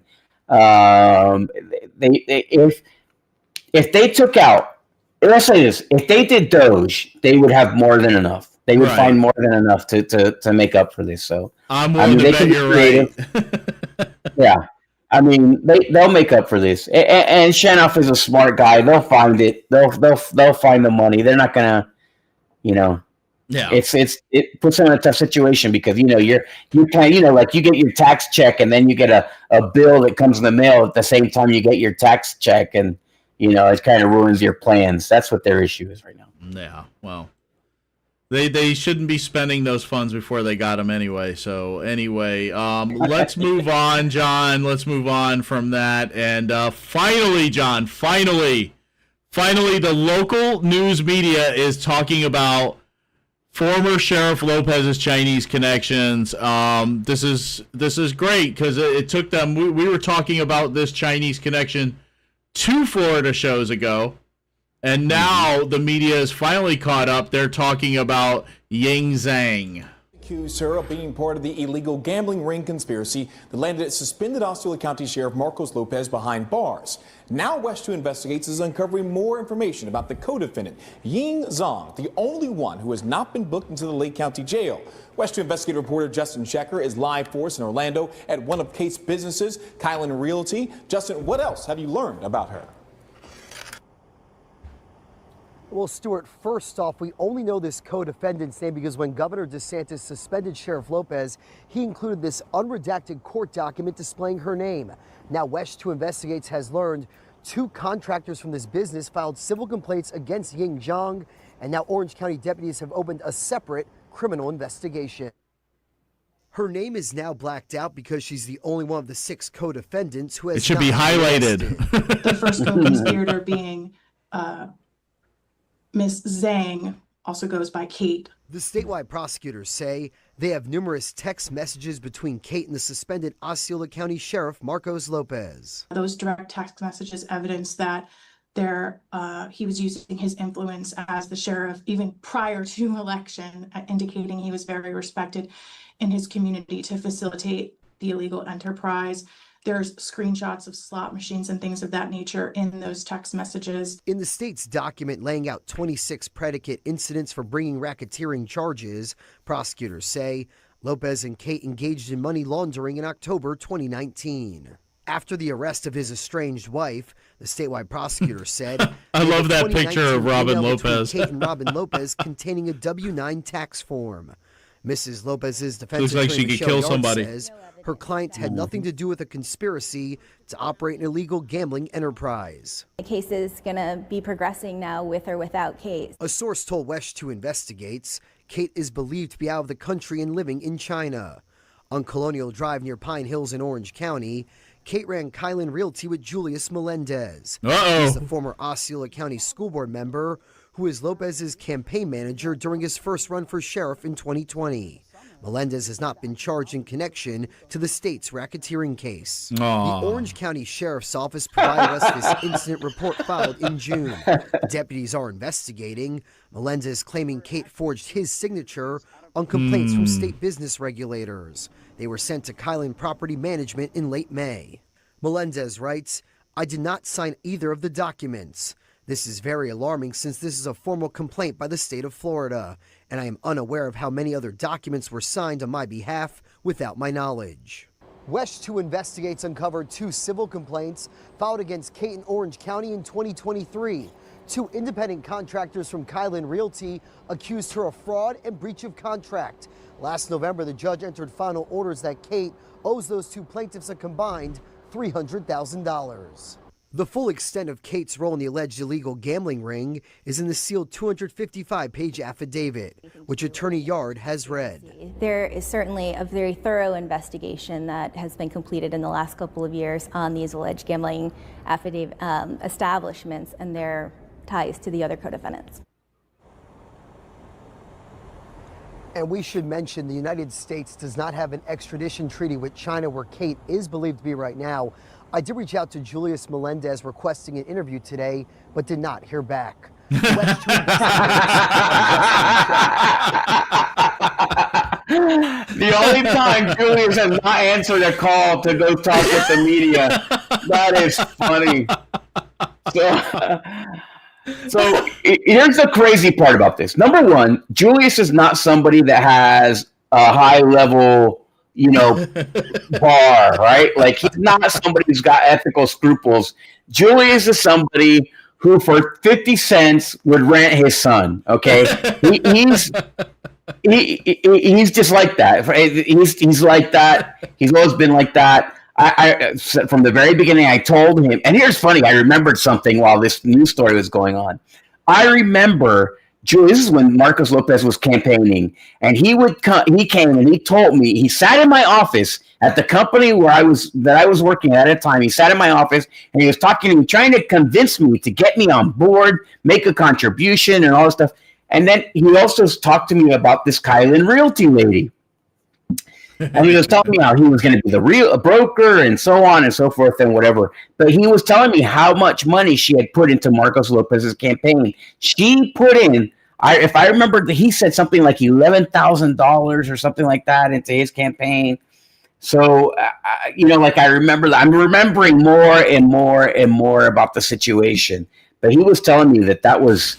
if they took out, let's say this, if they did Doge, they would have more than enough. They would find more than enough to make up for this. So I'm willing to bet you're right. Yeah. I mean, they'll make up for this. And Shanoff is a smart guy. They'll find it. They'll find the money. They're not gonna, Yeah. It puts them in a tough situation because you like you get your tax check and then you get a bill that comes in the mail at the same time you get your tax check, and it kind of ruins your plans. That's what their issue is right now. Yeah. Well, they shouldn't be spending those funds before they got them anyway. So anyway, let's move on, John. Let's move on from that. And finally, John, finally, the local news media is talking about former Sheriff Lopez's Chinese connections. This is great because it took them. We were talking about this Chinese connection 2 Florida shows ago. And now the media is finally caught up. They're talking about Ying Zhang. Accused her of being part of the illegal gambling ring conspiracy that landed suspended Osceola County Sheriff Marcos Lopez behind bars. Now West 2 Investigates is uncovering more information about the co-defendant, Ying Zhang, the only one who has not been booked into the Lake County Jail. West 2 investigative reporter Justin Schecker is live for us in Orlando at one of Kate's businesses, Kylan Realty. Justin, what else have you learned about her? Well, Stuart, first off, we only know this co-defendant's name because when Governor DeSantis suspended Sheriff Lopez, he included this unredacted court document displaying her name. Now, West 2 Investigates has learned 2 contractors from this business filed civil complaints against Ying Zhang, and now Orange County deputies have opened a separate criminal investigation. Her name is now blacked out because she's the only one of the 6 co-defendants who has. It should be highlighted. The first co-conspirator being Miss Zhang, also goes by Kate. The statewide prosecutors say they have numerous text messages between Kate and the suspended Osceola County Sheriff Marcos Lopez. Those direct text messages evidence that he was using his influence as the sheriff even prior to election, indicating he was very respected in his community to facilitate the illegal enterprise. There's screenshots of slot machines and things of that nature in those text messages. In the state's document laying out 26 predicate incidents for bringing racketeering charges, prosecutors say Lopez and Kate engaged in money laundering in October 2019. After the arrest of his estranged wife, the statewide prosecutor said, I love that picture of Robin Lopez. Kate and Robin Lopez containing a W-9 tax form. Mrs. Lopez's defense looks like attorney she could Michelle kill Yard somebody. says her client had nothing to do with a conspiracy to operate an illegal gambling enterprise. The case is going to be progressing now with or without Kate. A source told West 2 Investigates Kate is believed to be out of the country and living in China. On Colonial Drive near Pine Hills in Orange County, Kate ran Kylan Realty with Julius Melendez. He's the former Osceola County School Board member who is Lopez's campaign manager during his first run for sheriff in 2020. Melendez has not been charged in connection to the state's racketeering case. Aww. The Orange County Sheriff's Office provided us this incident report filed in June. Deputies are investigating. Melendez claiming Kate forged his signature on complaints from state business regulators. They were sent to Kylan Property Management in late May. Melendez writes, I did not sign either of the documents. This is very alarming since this is a formal complaint by the state of Florida, and I am unaware of how many other documents were signed on my behalf without my knowledge. West 2 Investigates uncovered 2 civil complaints filed against Kate in Orange County in 2023. 2 independent contractors from Kylan Realty accused her of fraud and breach of contract. Last November, the judge entered final orders that Kate owes those 2 plaintiffs a combined $300,000. The full extent of Kate's role in the alleged illegal gambling ring is in the sealed 255-page affidavit, which Attorney Yard has read. There is certainly a very thorough investigation that has been completed in the last couple of years on these alleged gambling affidavit establishments and their ties to the other co-defendants. And we should mention the United States does not have an extradition treaty with China where Kate is believed to be right now. I did reach out to Julius Melendez requesting an interview today, but did not hear back. The only time Julius has not answered a call to go talk with the media. That is funny. So here's the crazy part about this. Number one, Julius is not somebody that has a high level bar, right? Like, he's not somebody who's got ethical scruples. Julius is somebody who for 50 cents would rent his son. Okay. He's just like that. He's like that. He's always been like that. I from the very beginning, I told him, and here's funny, I remembered something while this news story was going on. I remember, Julius, this is when Marcos Lopez was campaigning, and he came and he told me, he sat in my office at the company that I was working at a time. He sat in my office and he was talking to me, trying to convince me to get me on board, make a contribution and all this stuff. And then he also talked to me about this Kylan Realty lady. And he was telling me how he was going to be a broker and so on and so forth and whatever. But he was telling me how much money she had put into Marcos Lopez's campaign. She put in, if I remember, he said something like $11,000 or something like that into his campaign. So, I remember, I'm remembering more and more and more about the situation. But he was telling me that was,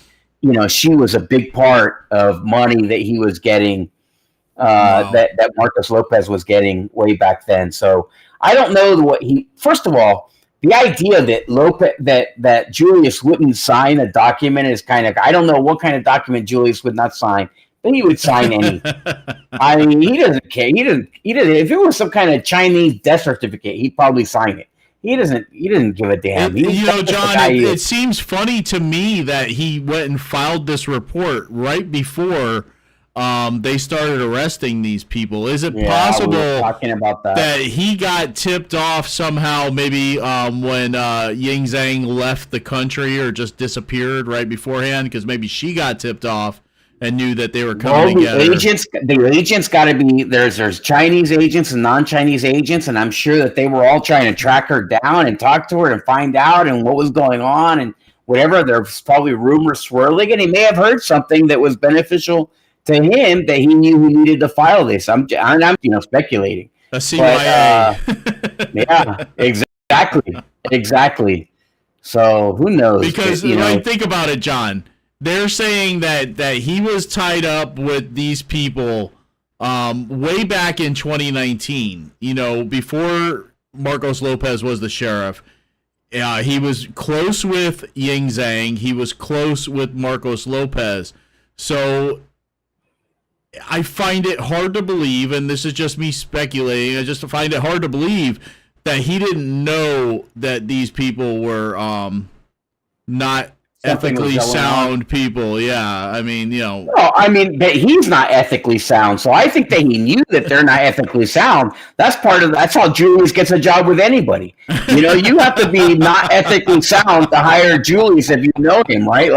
she was a big part of money that he was getting. Wow. that Marcos Lopez was getting way back then. So I don't know first of all, the idea that Julius wouldn't sign a document is kind of, I don't know what kind of document Julius would not sign, but he would sign any. I mean, he doesn't care. He doesn't, if it was some kind of Chinese death certificate, he'd probably sign it. He doesn't give a damn. John, it seems funny to me that he went and filed this report right before they started arresting these people. Is it possible talking about that he got tipped off somehow, maybe when Ying Zhang left the country or just disappeared right beforehand, because maybe she got tipped off and knew that they were coming together? The agents got to be, there's Chinese agents and non-Chinese agents, and I'm sure that they were all trying to track her down and talk to her and find out and what was going on and whatever. There's probably rumors swirling, and he may have heard something that was beneficial to him that he knew he needed to file this. I'm speculating. A CIA. Yeah, exactly. So who knows? Because think about it, John. They're saying that he was tied up with these people way back in 2019. Before Marcos Lopez was the sheriff. He was close with Ying Zhang. He was close with Marcos Lopez. So I find it hard to believe, and this is just me speculating, I just find it hard to believe that he didn't know that these people were not ethically sound people. Yeah, I mean, but he's not ethically sound, so I think that he knew that they're not ethically sound. That's how Julius gets a job with anybody. You have to be not ethically sound to hire Julius if you know him, right?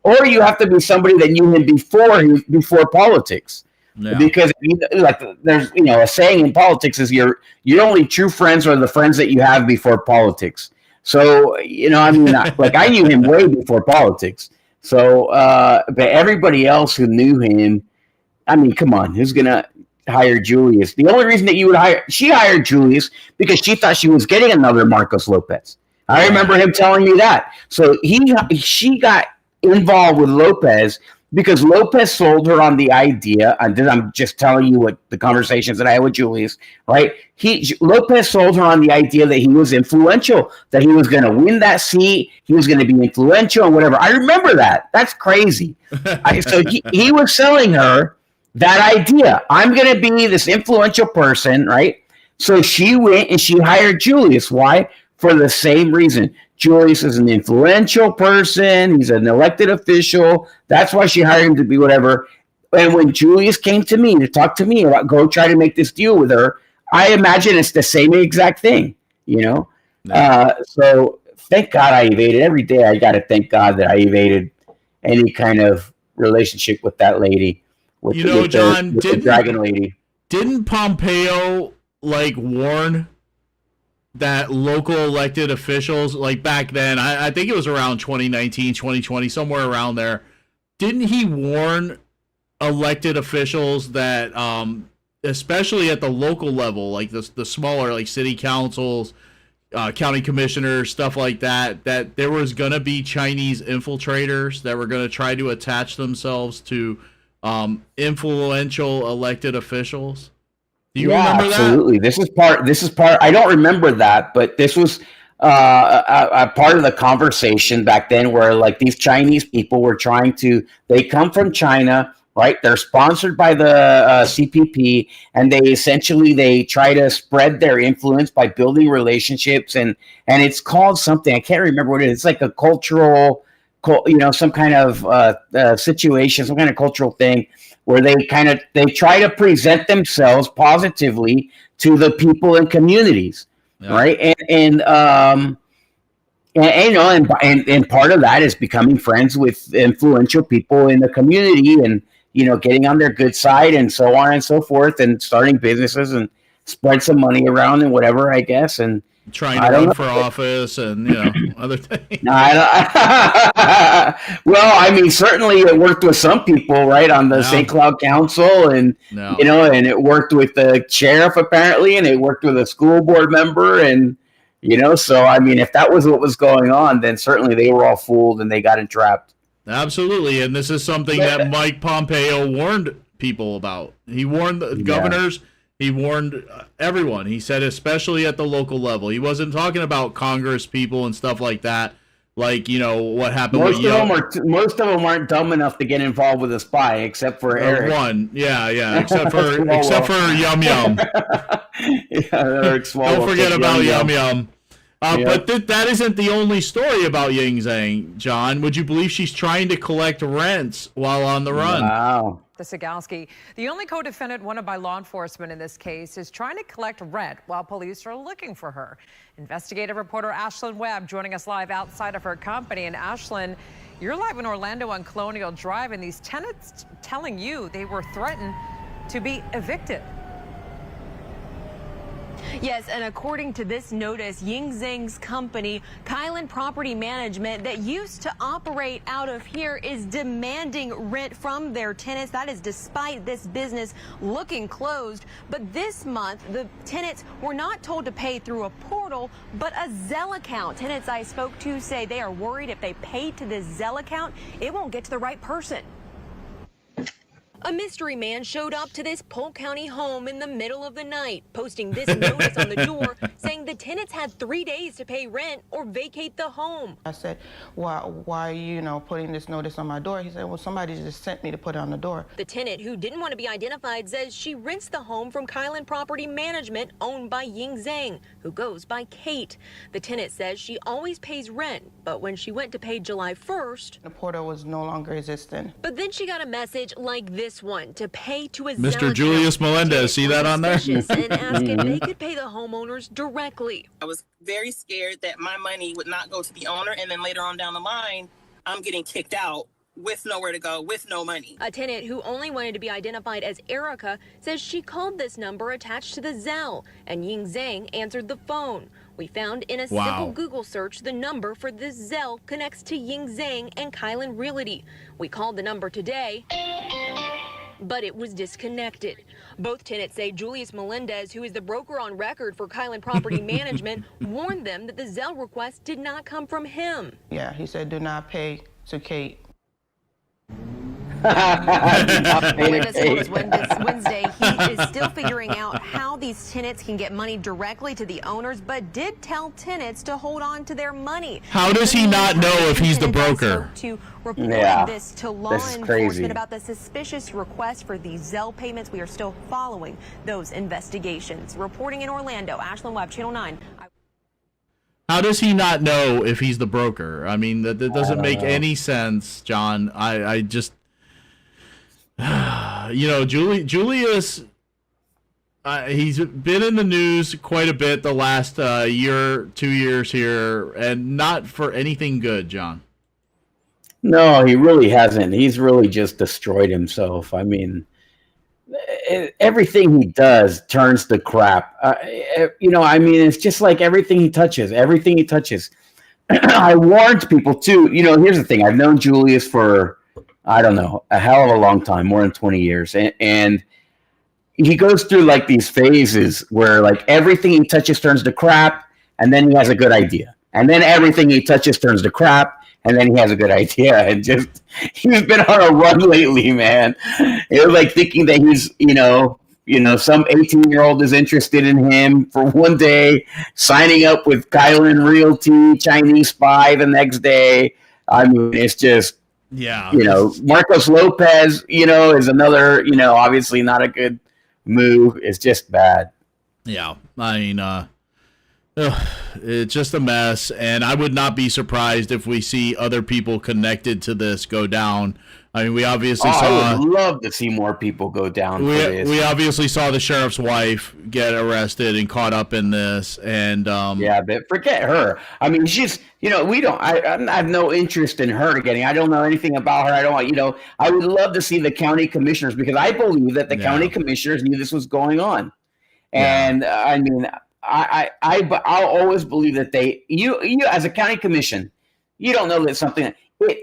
Or you have to be somebody that knew him before politics. Yeah. Because there's a saying in politics is your only true friends are the friends that you have before politics. So I knew him way before politics. So but everybody else who knew him, I mean, come on, who's gonna hire Julius? The only reason that she hired Julius because she thought she was getting another Marcos Lopez. I remember him telling me that. So she got involved with Lopez because Lopez sold her on the idea, and I'm just telling you what the conversations that I had with Julius, right? Lopez sold her on the idea that he was influential, that he was going to win that seat, he was going to be influential and whatever. I remember that. That's crazy. So he was selling her that idea. I'm going to be this influential person, right? So she went and she hired Julius. Why? For the same reason. Julius is an influential person. He's an elected official. That's why she hired him to be whatever. And when Julius came to me to talk to me about go try to make this deal with her, I imagine it's the same exact thing, No. So thank God I evaded. Every day I got to thank God that I evaded any kind of relationship with that lady. With the dragon lady. Didn't Pompeo warn that local elected officials, back then, I think it was around 2019, 2020, somewhere around there, didn't he warn elected officials that, especially at the local level, the smaller, city councils, county commissioners, stuff like that there was going to be Chinese infiltrators that were going to try to attach themselves to influential elected officials? Do you remember absolutely. This is part. I don't remember that, but this was a part of the conversation back then, where like these Chinese people were they come from China, right? They're sponsored by the CPP, and they try to spread their influence by building relationships, and it's called something, I can't remember what it is. It's like a cultural, some kind of situation, some kind of cultural thing, where they try to present themselves positively to the people and communities, right? And part of that is becoming friends with influential people in the community, and getting on their good side, and so on and so forth, and starting businesses and spread some money around and whatever, I guess, and trying to run for office and other things. Well, I mean, certainly it worked with some people, right, on the St. Cloud Council, and and it worked with the sheriff apparently, and it worked with a school board member, and so I mean, if that was what was going on, then certainly they were all fooled and they got entrapped. Absolutely, and this is something that Mike Pompeo warned people about. He warned the governors. He warned everyone. He said, especially at the local level. He wasn't talking about Congress people and stuff like that. Like, what happened most of them aren't dumb enough to get involved with a spy, except for Eric. One, except for Yum Yum. Eric Swallow. Don't forget about Yum Yum. But that isn't the only story about Ying Zhang, John. Would you believe she's trying to collect rents while on the run? Wow. The Sigalski, the only co-defendant wanted by law enforcement in this case, is trying to collect rent while police are looking for her. Investigative reporter Ashlyn Webb joining us live outside of her company. And Ashlyn, you're live in Orlando on Colonial Drive, and these tenants telling you they were threatened to be evicted. Yes, and according to this notice, Ying Zhang's company, Kylan Property Management, that used to operate out of here, is demanding rent from their tenants. That is despite this business looking closed. But this month, the tenants were not told to pay through a portal, but a Zelle account. Tenants I spoke to say they are worried if they pay to this Zelle account, it won't get to the right person. A mystery man showed up to this Polk County home in the middle of the night, posting this notice on the door saying the tenants had 3 days to pay rent or vacate the home. I said, why are you, putting this notice on my door? He said, well, somebody just sent me to put it on the door. The tenant, who didn't want to be identified, says she rents the home from Kylan Property Management, owned by Ying Zhang, who goes by Kate. The tenant says she always pays rent, but when she went to pay July 1st, the portal was no longer existing. But then she got a message like this one to pay to a Mr. Julius Melendez, see that on there? And ask if they could pay the homeowners directly. I was very scared that my money would not go to the owner, and then later on down the line, I'm getting kicked out with nowhere to go, with no money. A tenant who only wanted to be identified as Erica says she called this number attached to the Zelle, and Ying Zhang answered the phone. We found in a simple Google search the number for this Zelle connects to Ying Zhang and Kylan Realty. We called the number today, but it was disconnected. Both tenants say Julius Melendez, who is the broker on record for Kylan Property Management, warned them that the Zelle request did not come from him. Yeah, he said, do not pay to Kate. Witness told us Wednesday he is still figuring out how these tenants can get money directly to the owners, but did tell tenants to hold on to their money. How does he not know if he's the broker? To report this to law enforcement about the suspicious request for these Zelle payments. We are still following those investigations. Reporting in Orlando, Ashlyn Webb, Channel 9. How does he not know if he's the broker? I mean, that doesn't make any sense, John. I just, Julius, he's been in the news quite a bit the last 2 years here, and not for anything good, John. No, he really hasn't. He's really just destroyed himself. I mean, everything he does turns to crap. It's just like everything he touches. I warned people too. Here's the thing. I've known Julius for, I don't know, a hell of a long time, more than 20 years. And he goes through like these phases where like everything he touches turns to crap. And then he has a good idea. And then everything he touches turns to crap. And then he has a good idea, and just he's been on a run lately, man. It was like thinking that he's, You know, some 18-year-old is interested in him for one day, signing up with Kylan Realty, Chinese spy the next day. I mean, it's just, you know, Marcos Lopez, you know, is another, you know, obviously not a good move. It's just bad. Yeah, I mean, it's just a mess, and I would not be surprised if we see other people connected to this go down. I mean, we obviously saw. I would love to see more people go down for this. We obviously saw the sheriff's wife get arrested and caught up in this, and yeah, but forget her. I mean, she's, you know, I have no interest in her getting. I don't know anything about her. I don't want, you know. I would love to see the county commissioners, because I believe that the county commissioners knew this was going on, and I mean, I'll always believe that you as a county commission, you don't know that something.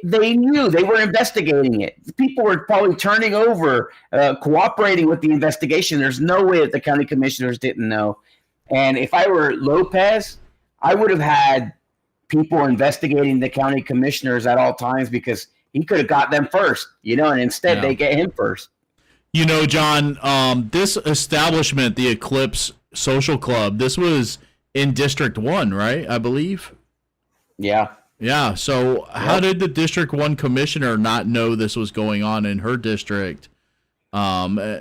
They knew, they were investigating it. People were probably turning over, cooperating with the investigation. There's no way that the county commissioners didn't know. And if I were Lopez, I would have had people investigating the county commissioners at all times, because he could have got them first, you know, and instead they get him first. You know, John, this establishment, the Eclipse Social Club, this was in District 1, right? I believe. Yeah. Yeah, so how did the District 1 commissioner not know this was going on in her district? I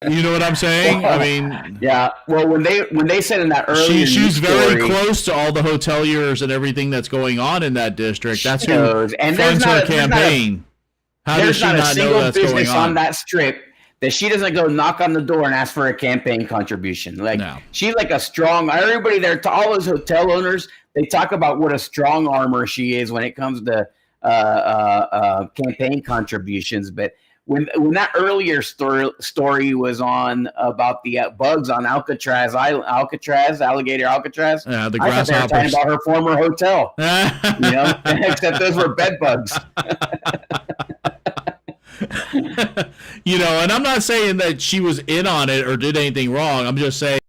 you know what I'm saying? I mean, yeah. Well, when they said in that earlier, she's very close to all the hoteliers and everything that's going on in that district. That's who funds her campaign. How does she not know that's going on that strip that she doesn't go knock on the door and ask for a campaign contribution? Like, she's like a strong. Everybody there, to all those hotel owners, they talk about what a strong armor she is when it comes to campaign contributions. But when that earlier story was on about the bugs on Alcatraz, Alligator Alcatraz, the I thought they were grasshoppers. talking about her former hotel. You know, except those were bed bugs. You know, and I'm not saying that she was in on it or did anything wrong. I'm just saying,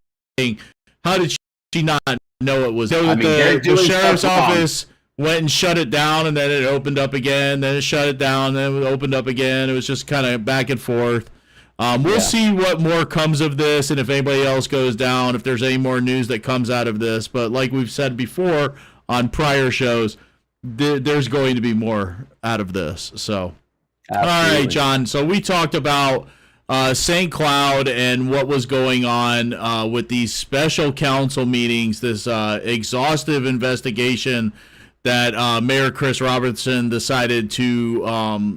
how did she not know it was? The sheriff's office went and shut it down, and then it opened up again. Then it shut it down, then it opened up again. It was just kind of back and forth. We'll see what more comes of this, and if anybody else goes down, if there's any more news that comes out of this. But like we've said before on prior shows, there's going to be more out of this. So. Absolutely. All right, John. So we talked about St. Cloud and what was going on with these special council meetings, this exhaustive investigation that Mayor Chris Robertson decided to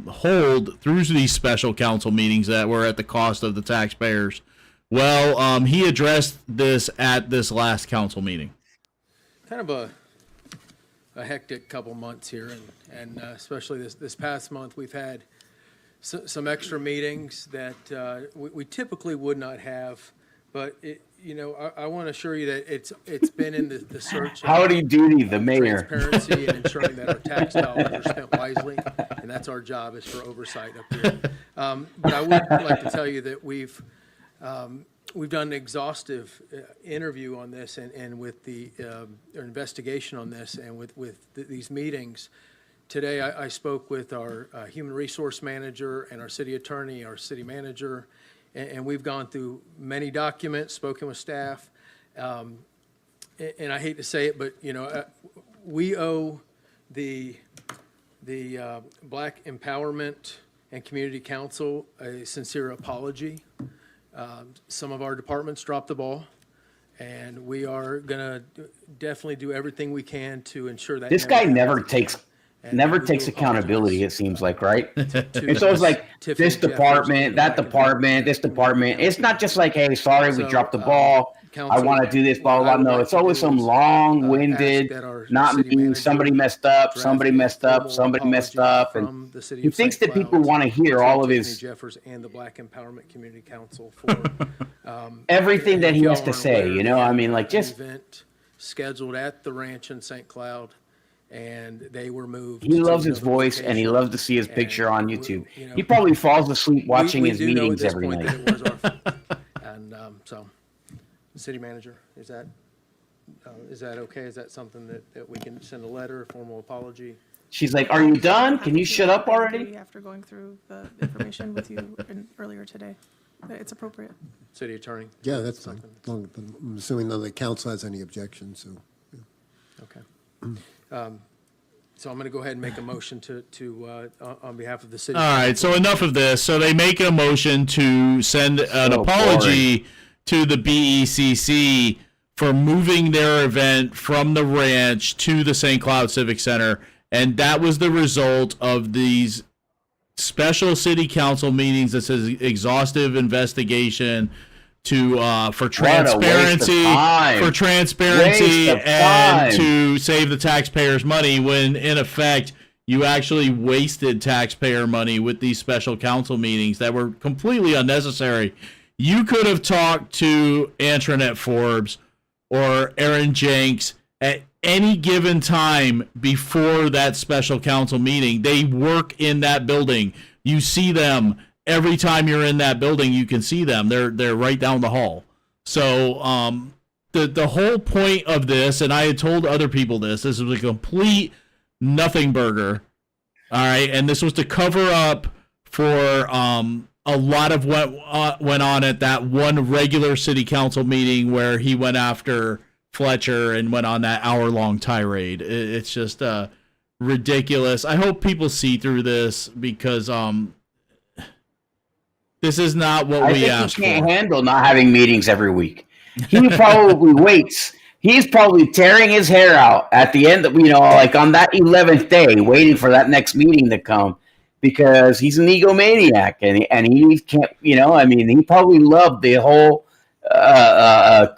hold through these special council meetings that were at the cost of the taxpayers. Well, he addressed this at this last council meeting. Kind of a hectic couple months here, and especially this past month, we've had some extra meetings that we typically would not have, but you know, I want to assure you that it's been in the search. Howdy doody, the mayor. Transparency and ensuring that our tax dollars are spent wisely, and that's our job, is for oversight up here. But I would like to tell you that we've done an exhaustive interview on this, and with the investigation on this, and with these meetings. Today, I spoke with our human resource manager and our city attorney, our city manager, and we've gone through many documents, spoken with staff, and I hate to say it, but you know, we owe the Black Empowerment and Community Council a sincere apology. Some of our departments dropped the ball, and we are gonna definitely do everything we can to ensure that this guy never takes accountability, it seems like, right? It's always like this department, that department, this department. It's not just like, hey, sorry, we dropped the ball. I want to do this, blah, blah, blah. No, it's always some long-winded, not me, somebody messed up, somebody messed up, somebody messed up. And he thinks that people want to hear all of his Jeffers and the Black Empowerment Community Council for everything that he has to say, you know? I mean, like, just event scheduled at the ranch in St. Cloud. And they were moved. He loves his voice, and he loves to see his picture on YouTube. You know, he probably falls asleep watching his meetings every night. And so, the city manager, is that okay? Is that something that we can send a letter, a formal apology? She's like, "Are you done? Can you shut up already?" After going through the information with you earlier today. it's appropriate. City Attorney? Yeah, that's fine. I'm assuming none of the council has any objections, so. Okay. So I'm going to go ahead and make a motion to on behalf of the city. All right, so enough of this. So they make a motion to send an apology to the BECC for moving their event from the ranch to the St. Cloud Civic Center, and that was the result of these special city council meetings that says exhaustive investigation to for transparency and to save the taxpayers money, when in effect you actually wasted taxpayer money with these special council meetings that were completely unnecessary. You could have talked to Antoinette Forbes or Aaron Jenks at any given time before that special council meeting. They work in that building. You see them every time you're in that building. You can see them. They're right down the hall. So the whole point of this, and I had told other people this was a complete nothing burger. All right, and this was to cover up for a lot of what went on at that one regular city council meeting where he went after Fletcher and went on that hour-long tirade. It's just ridiculous. I hope people see through this, because this is not what we asked for. He can't handle not having meetings every week. He probably waits. He's probably tearing his hair out at the end of, like on that 11th day, waiting for that next meeting to come, because he's an egomaniac and he can't, he probably loved the whole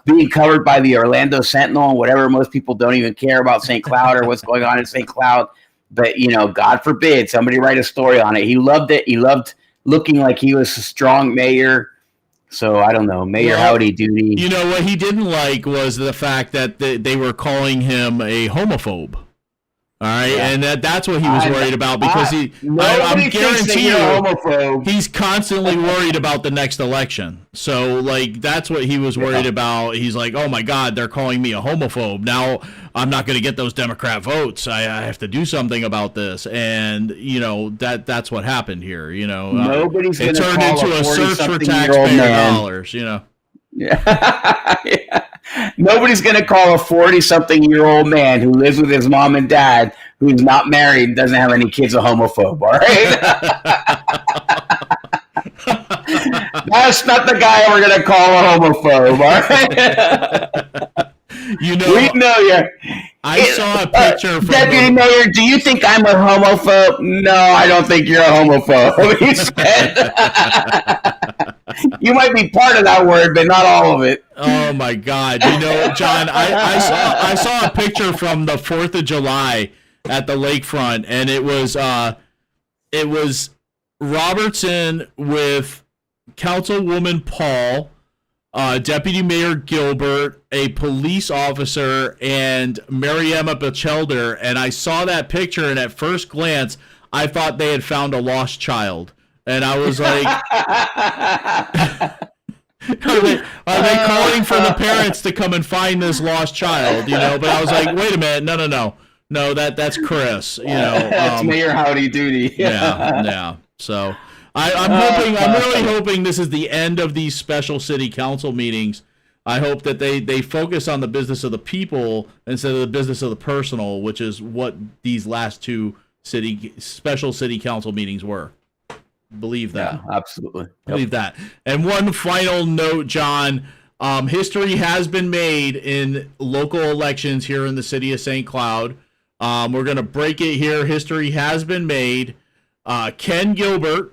being covered by the Orlando Sentinel and whatever. Most people don't even care about St. Cloud or what's going on in St. Cloud. But, God forbid somebody write a story on it. He loved it. He loved looking like he was a strong mayor. So I don't know, Mayor Howdy Doody. You know what he didn't like was the fact that they were calling him a homophobe. All right, yeah. And that's what he was worried about, because I'm guarantee you he's constantly worried about the next election. So that's what he was worried about. He's like, oh my God, they're calling me a homophobe. Now I'm not going to get those Democrat votes. I have to do something about this. And that's what happened here. Nobody's it turned call into a search for taxpayer dollars. Yeah. Yeah. Nobody's going to call a 40-something-year-old man who lives with his mom and dad, who's not married, and doesn't have any kids, a homophobe, all right? That's not the guy we're going to call a homophobe, all right? We know you. I saw a picture from Deputy Mayor, do you think I'm a homophobe? No, I don't think you're a homophobe, he said. You might be part of that word, but not all of it. Oh my God! John, I saw a picture from the 4th of July at the lakefront, and it was Robertson with Councilwoman Paul, Deputy Mayor Gilbert, a police officer, and Mariema Bachelder. And I saw that picture, and at first glance, I thought they had found a lost child. And I was like, are they calling for the parents to come and find this lost child? But I was like, wait a minute, no, that's Chris. That's Mayor Howdy Doody. Yeah. So I'm really hoping this is the end of these special city council meetings. I hope that they focus on the business of the people instead of the business of the personal, which is what these last two special city council meetings were. Believe that. Yeah, absolutely. Believe that. And one final note, John. History has been made in local elections here in the city of St. Cloud. We're going to break it here. History has been made. Ken Gilbert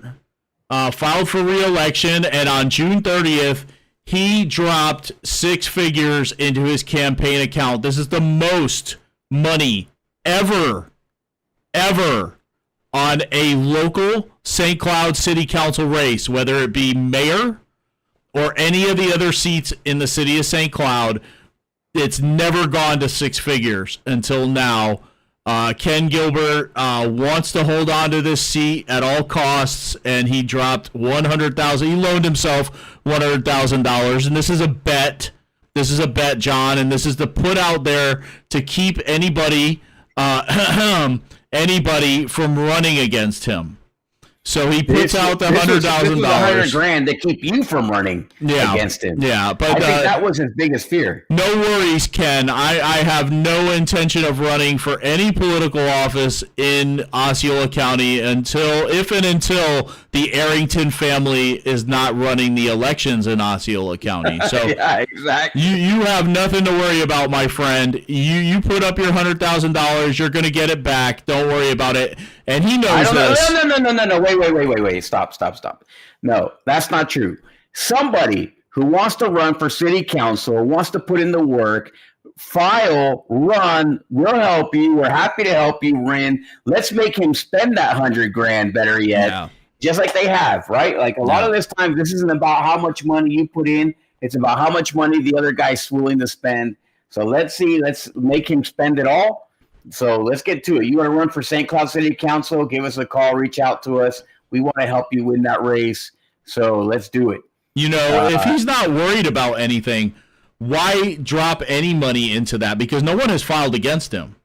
filed for re-election, and on June 30th, he dropped 6 figures into his campaign account. This is the most money ever on a local St. Cloud City Council race, whether it be mayor or any of the other seats in the city of St. Cloud. It's never gone to 6 figures until now. Ken Gilbert wants to hold on to this seat at all costs, and he dropped $100,000. He loaned himself $100,000, and this is a bet. This is a bet, John, and this is to put out there to keep anybody from running against him. So he puts out the $100,000. $100,000 to keep you from running against him. Yeah, but I think that was his biggest fear. No worries, Ken. I have no intention of running for any political office in Osceola County until the Arrington family is not running the elections in Osceola County. So yeah, exactly. You have nothing to worry about, my friend. You put up your $100,000. You're going to get it back. Don't worry about it. And he knows this. No. Wait. Stop. No, that's not true. Somebody who wants to run for city council, wants to put in the work, run, we'll help you. We're happy to help you win. Let's make him spend that $100,000, better yet, just like they have, right? Like a lot of this time, this isn't about how much money you put in. It's about how much money the other guy's willing to spend. So let's make him spend it all. So let's get to it. You want to run for St. Cloud City Council? Give us a call. Reach out to us. We want to help you win that race. So let's do it. If he's not worried about anything, why drop any money into that? Because no one has filed against him.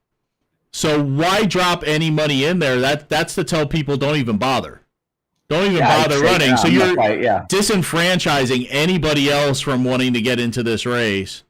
So why drop any money in there? That's to tell people don't even bother. Don't even bother running. So you're disenfranchising anybody else from wanting to get into this race.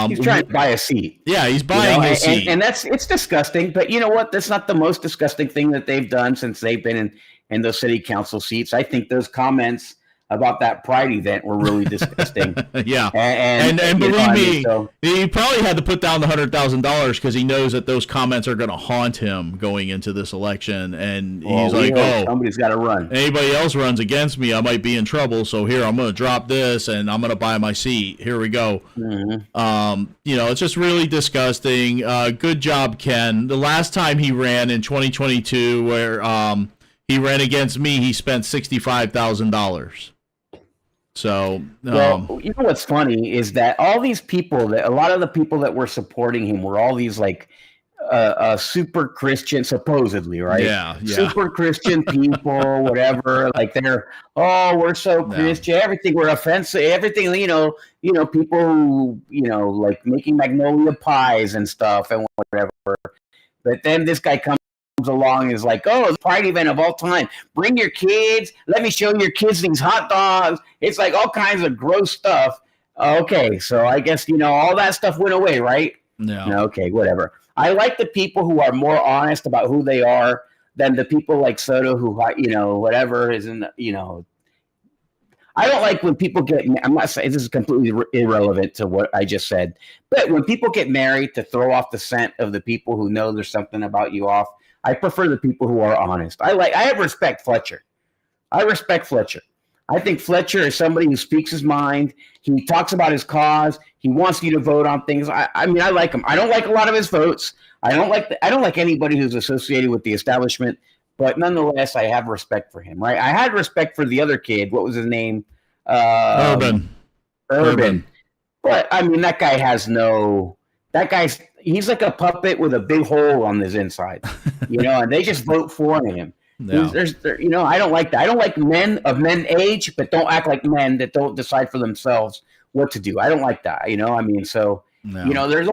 He's trying to buy a seat. Yeah, he's buying a seat. And it's disgusting. But you know what? That's not the most disgusting thing that they've done since they've been in those city council seats. I think those comments about that Pride event were really disgusting. Yeah. And believe me, he probably had to put down the $100,000 because he knows that those comments are going to haunt him going into this election. And he's somebody's got to run. Anybody else runs against me, I might be in trouble. So here, I'm going to drop this and I'm going to buy my seat. Here we go. Mm-hmm. It's just really disgusting. Good job, Ken. The last time he ran in 2022 where he ran against me, he spent $65,000. So, you know what's funny is that a lot of the people that were supporting him were all these like super Christian, supposedly, right? Yeah. Super Christian people, whatever. Like we're so Christian. Everything we're offensive. Everything, people who, like making magnolia pies and stuff and whatever. But then this guy comes along and is like, the Pride event of all time. Bring your kids. Let me show your kids these hot dogs. It's like all kinds of gross stuff. Okay, so I guess, all that stuff went away, right? No. Okay, whatever. I like the people who are more honest about who they are than the people like Soto who, whatever isn't, I don't like when people I'm not saying this is completely irrelevant to what I just said, but when people get married to throw off the scent of the people who know there's something about you off, I prefer the people who are honest. I have respect Fletcher. I respect Fletcher. I think Fletcher is somebody who speaks his mind. He talks about his cause. He wants you to vote on things. I mean, I like him. I don't like a lot of his votes. I don't like anybody who's associated with the establishment, but nonetheless, I have respect for him, right? I had respect for the other kid. What was his name? Urban. But I mean, he's like a puppet with a big hole on his inside, and they just vote for him. No. I don't like that. I don't like men of men age, but don't act like men that don't decide for themselves what to do. I don't like that. There's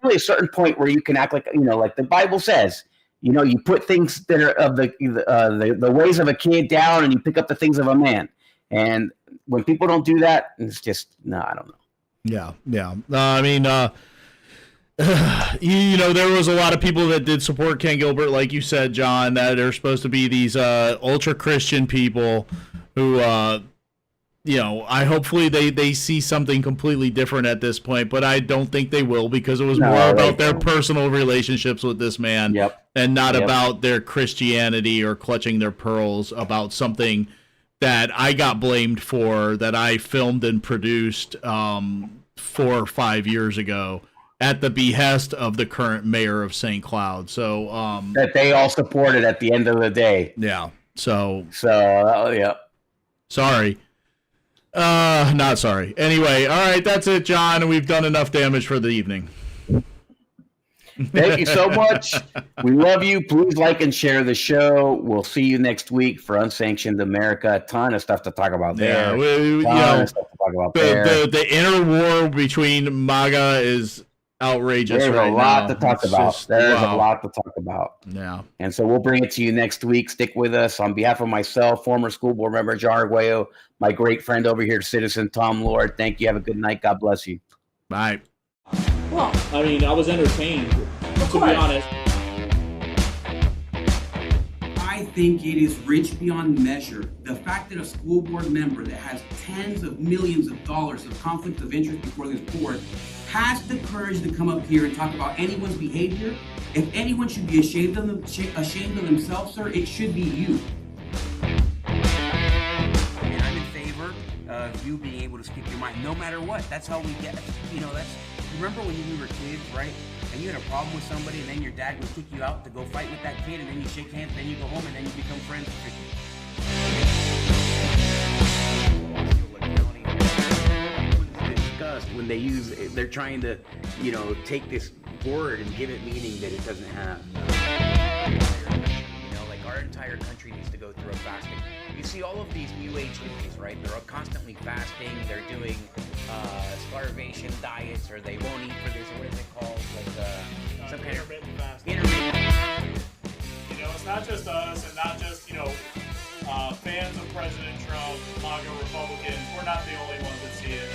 only a certain point where you can act like, like the Bible says, you put things that are of the ways of a kid down and you pick up the things of a man. And when people don't do that, it's just, I don't know. Yeah. There was a lot of people that did support Ken Gilbert, like you said, John, that are supposed to be these ultra Christian people who, hopefully they see something completely different at this point, but I don't think they will because it was more about their personal relationships with this man and not about their Christianity or clutching their pearls about something that I got blamed for that I filmed and produced 4 or 5 years ago at the behest of the current mayor of St. Cloud. So that they all supported at the end of the day. Yeah. So yeah. Sorry. Not sorry. Anyway, all right, that's it, John. We've done enough damage for the evening. Thank you so much. We love you. Please like and share the show. We'll see you next week for Unsanctioned America. A ton of stuff to talk about there. The inner war between MAGA is outrageous There's right a lot now. to talk It's about. just- There's wow. a lot to talk about. Yeah. And so we'll bring it to you next week. Stick with us. On behalf of myself, former school board member John Arguello, my great friend over here, citizen Tom Lord, thank you. Have a good night. God bless you. Bye. Well, I mean, I was entertained, to be honest. I think it is rich beyond measure. The fact that a school board member that has tens of millions of dollars of conflict of interest before this board has the courage to come up here and talk about anyone's behavior. If anyone should be ashamed of themselves, sir, it should be you. And I'm in favor of you being able to speak your mind, no matter what. That's how we get, remember when we were kids, right? And you had a problem with somebody, and then your dad would kick you out to go fight with that kid, and then you shake hands, then you go home, and then you become friends with your disgust when they're trying to, take this word and give it meaning that it doesn't have. Our entire country needs to go through a fasting. You see all of these new age hippies, right? They're constantly fasting. They're doing starvation diets, or they won't eat for this, or what is it called? Like some kind of intermittent fasting. It's not just us, and not just fans of President Trump, MAGA Republicans. We're not the only ones that see it.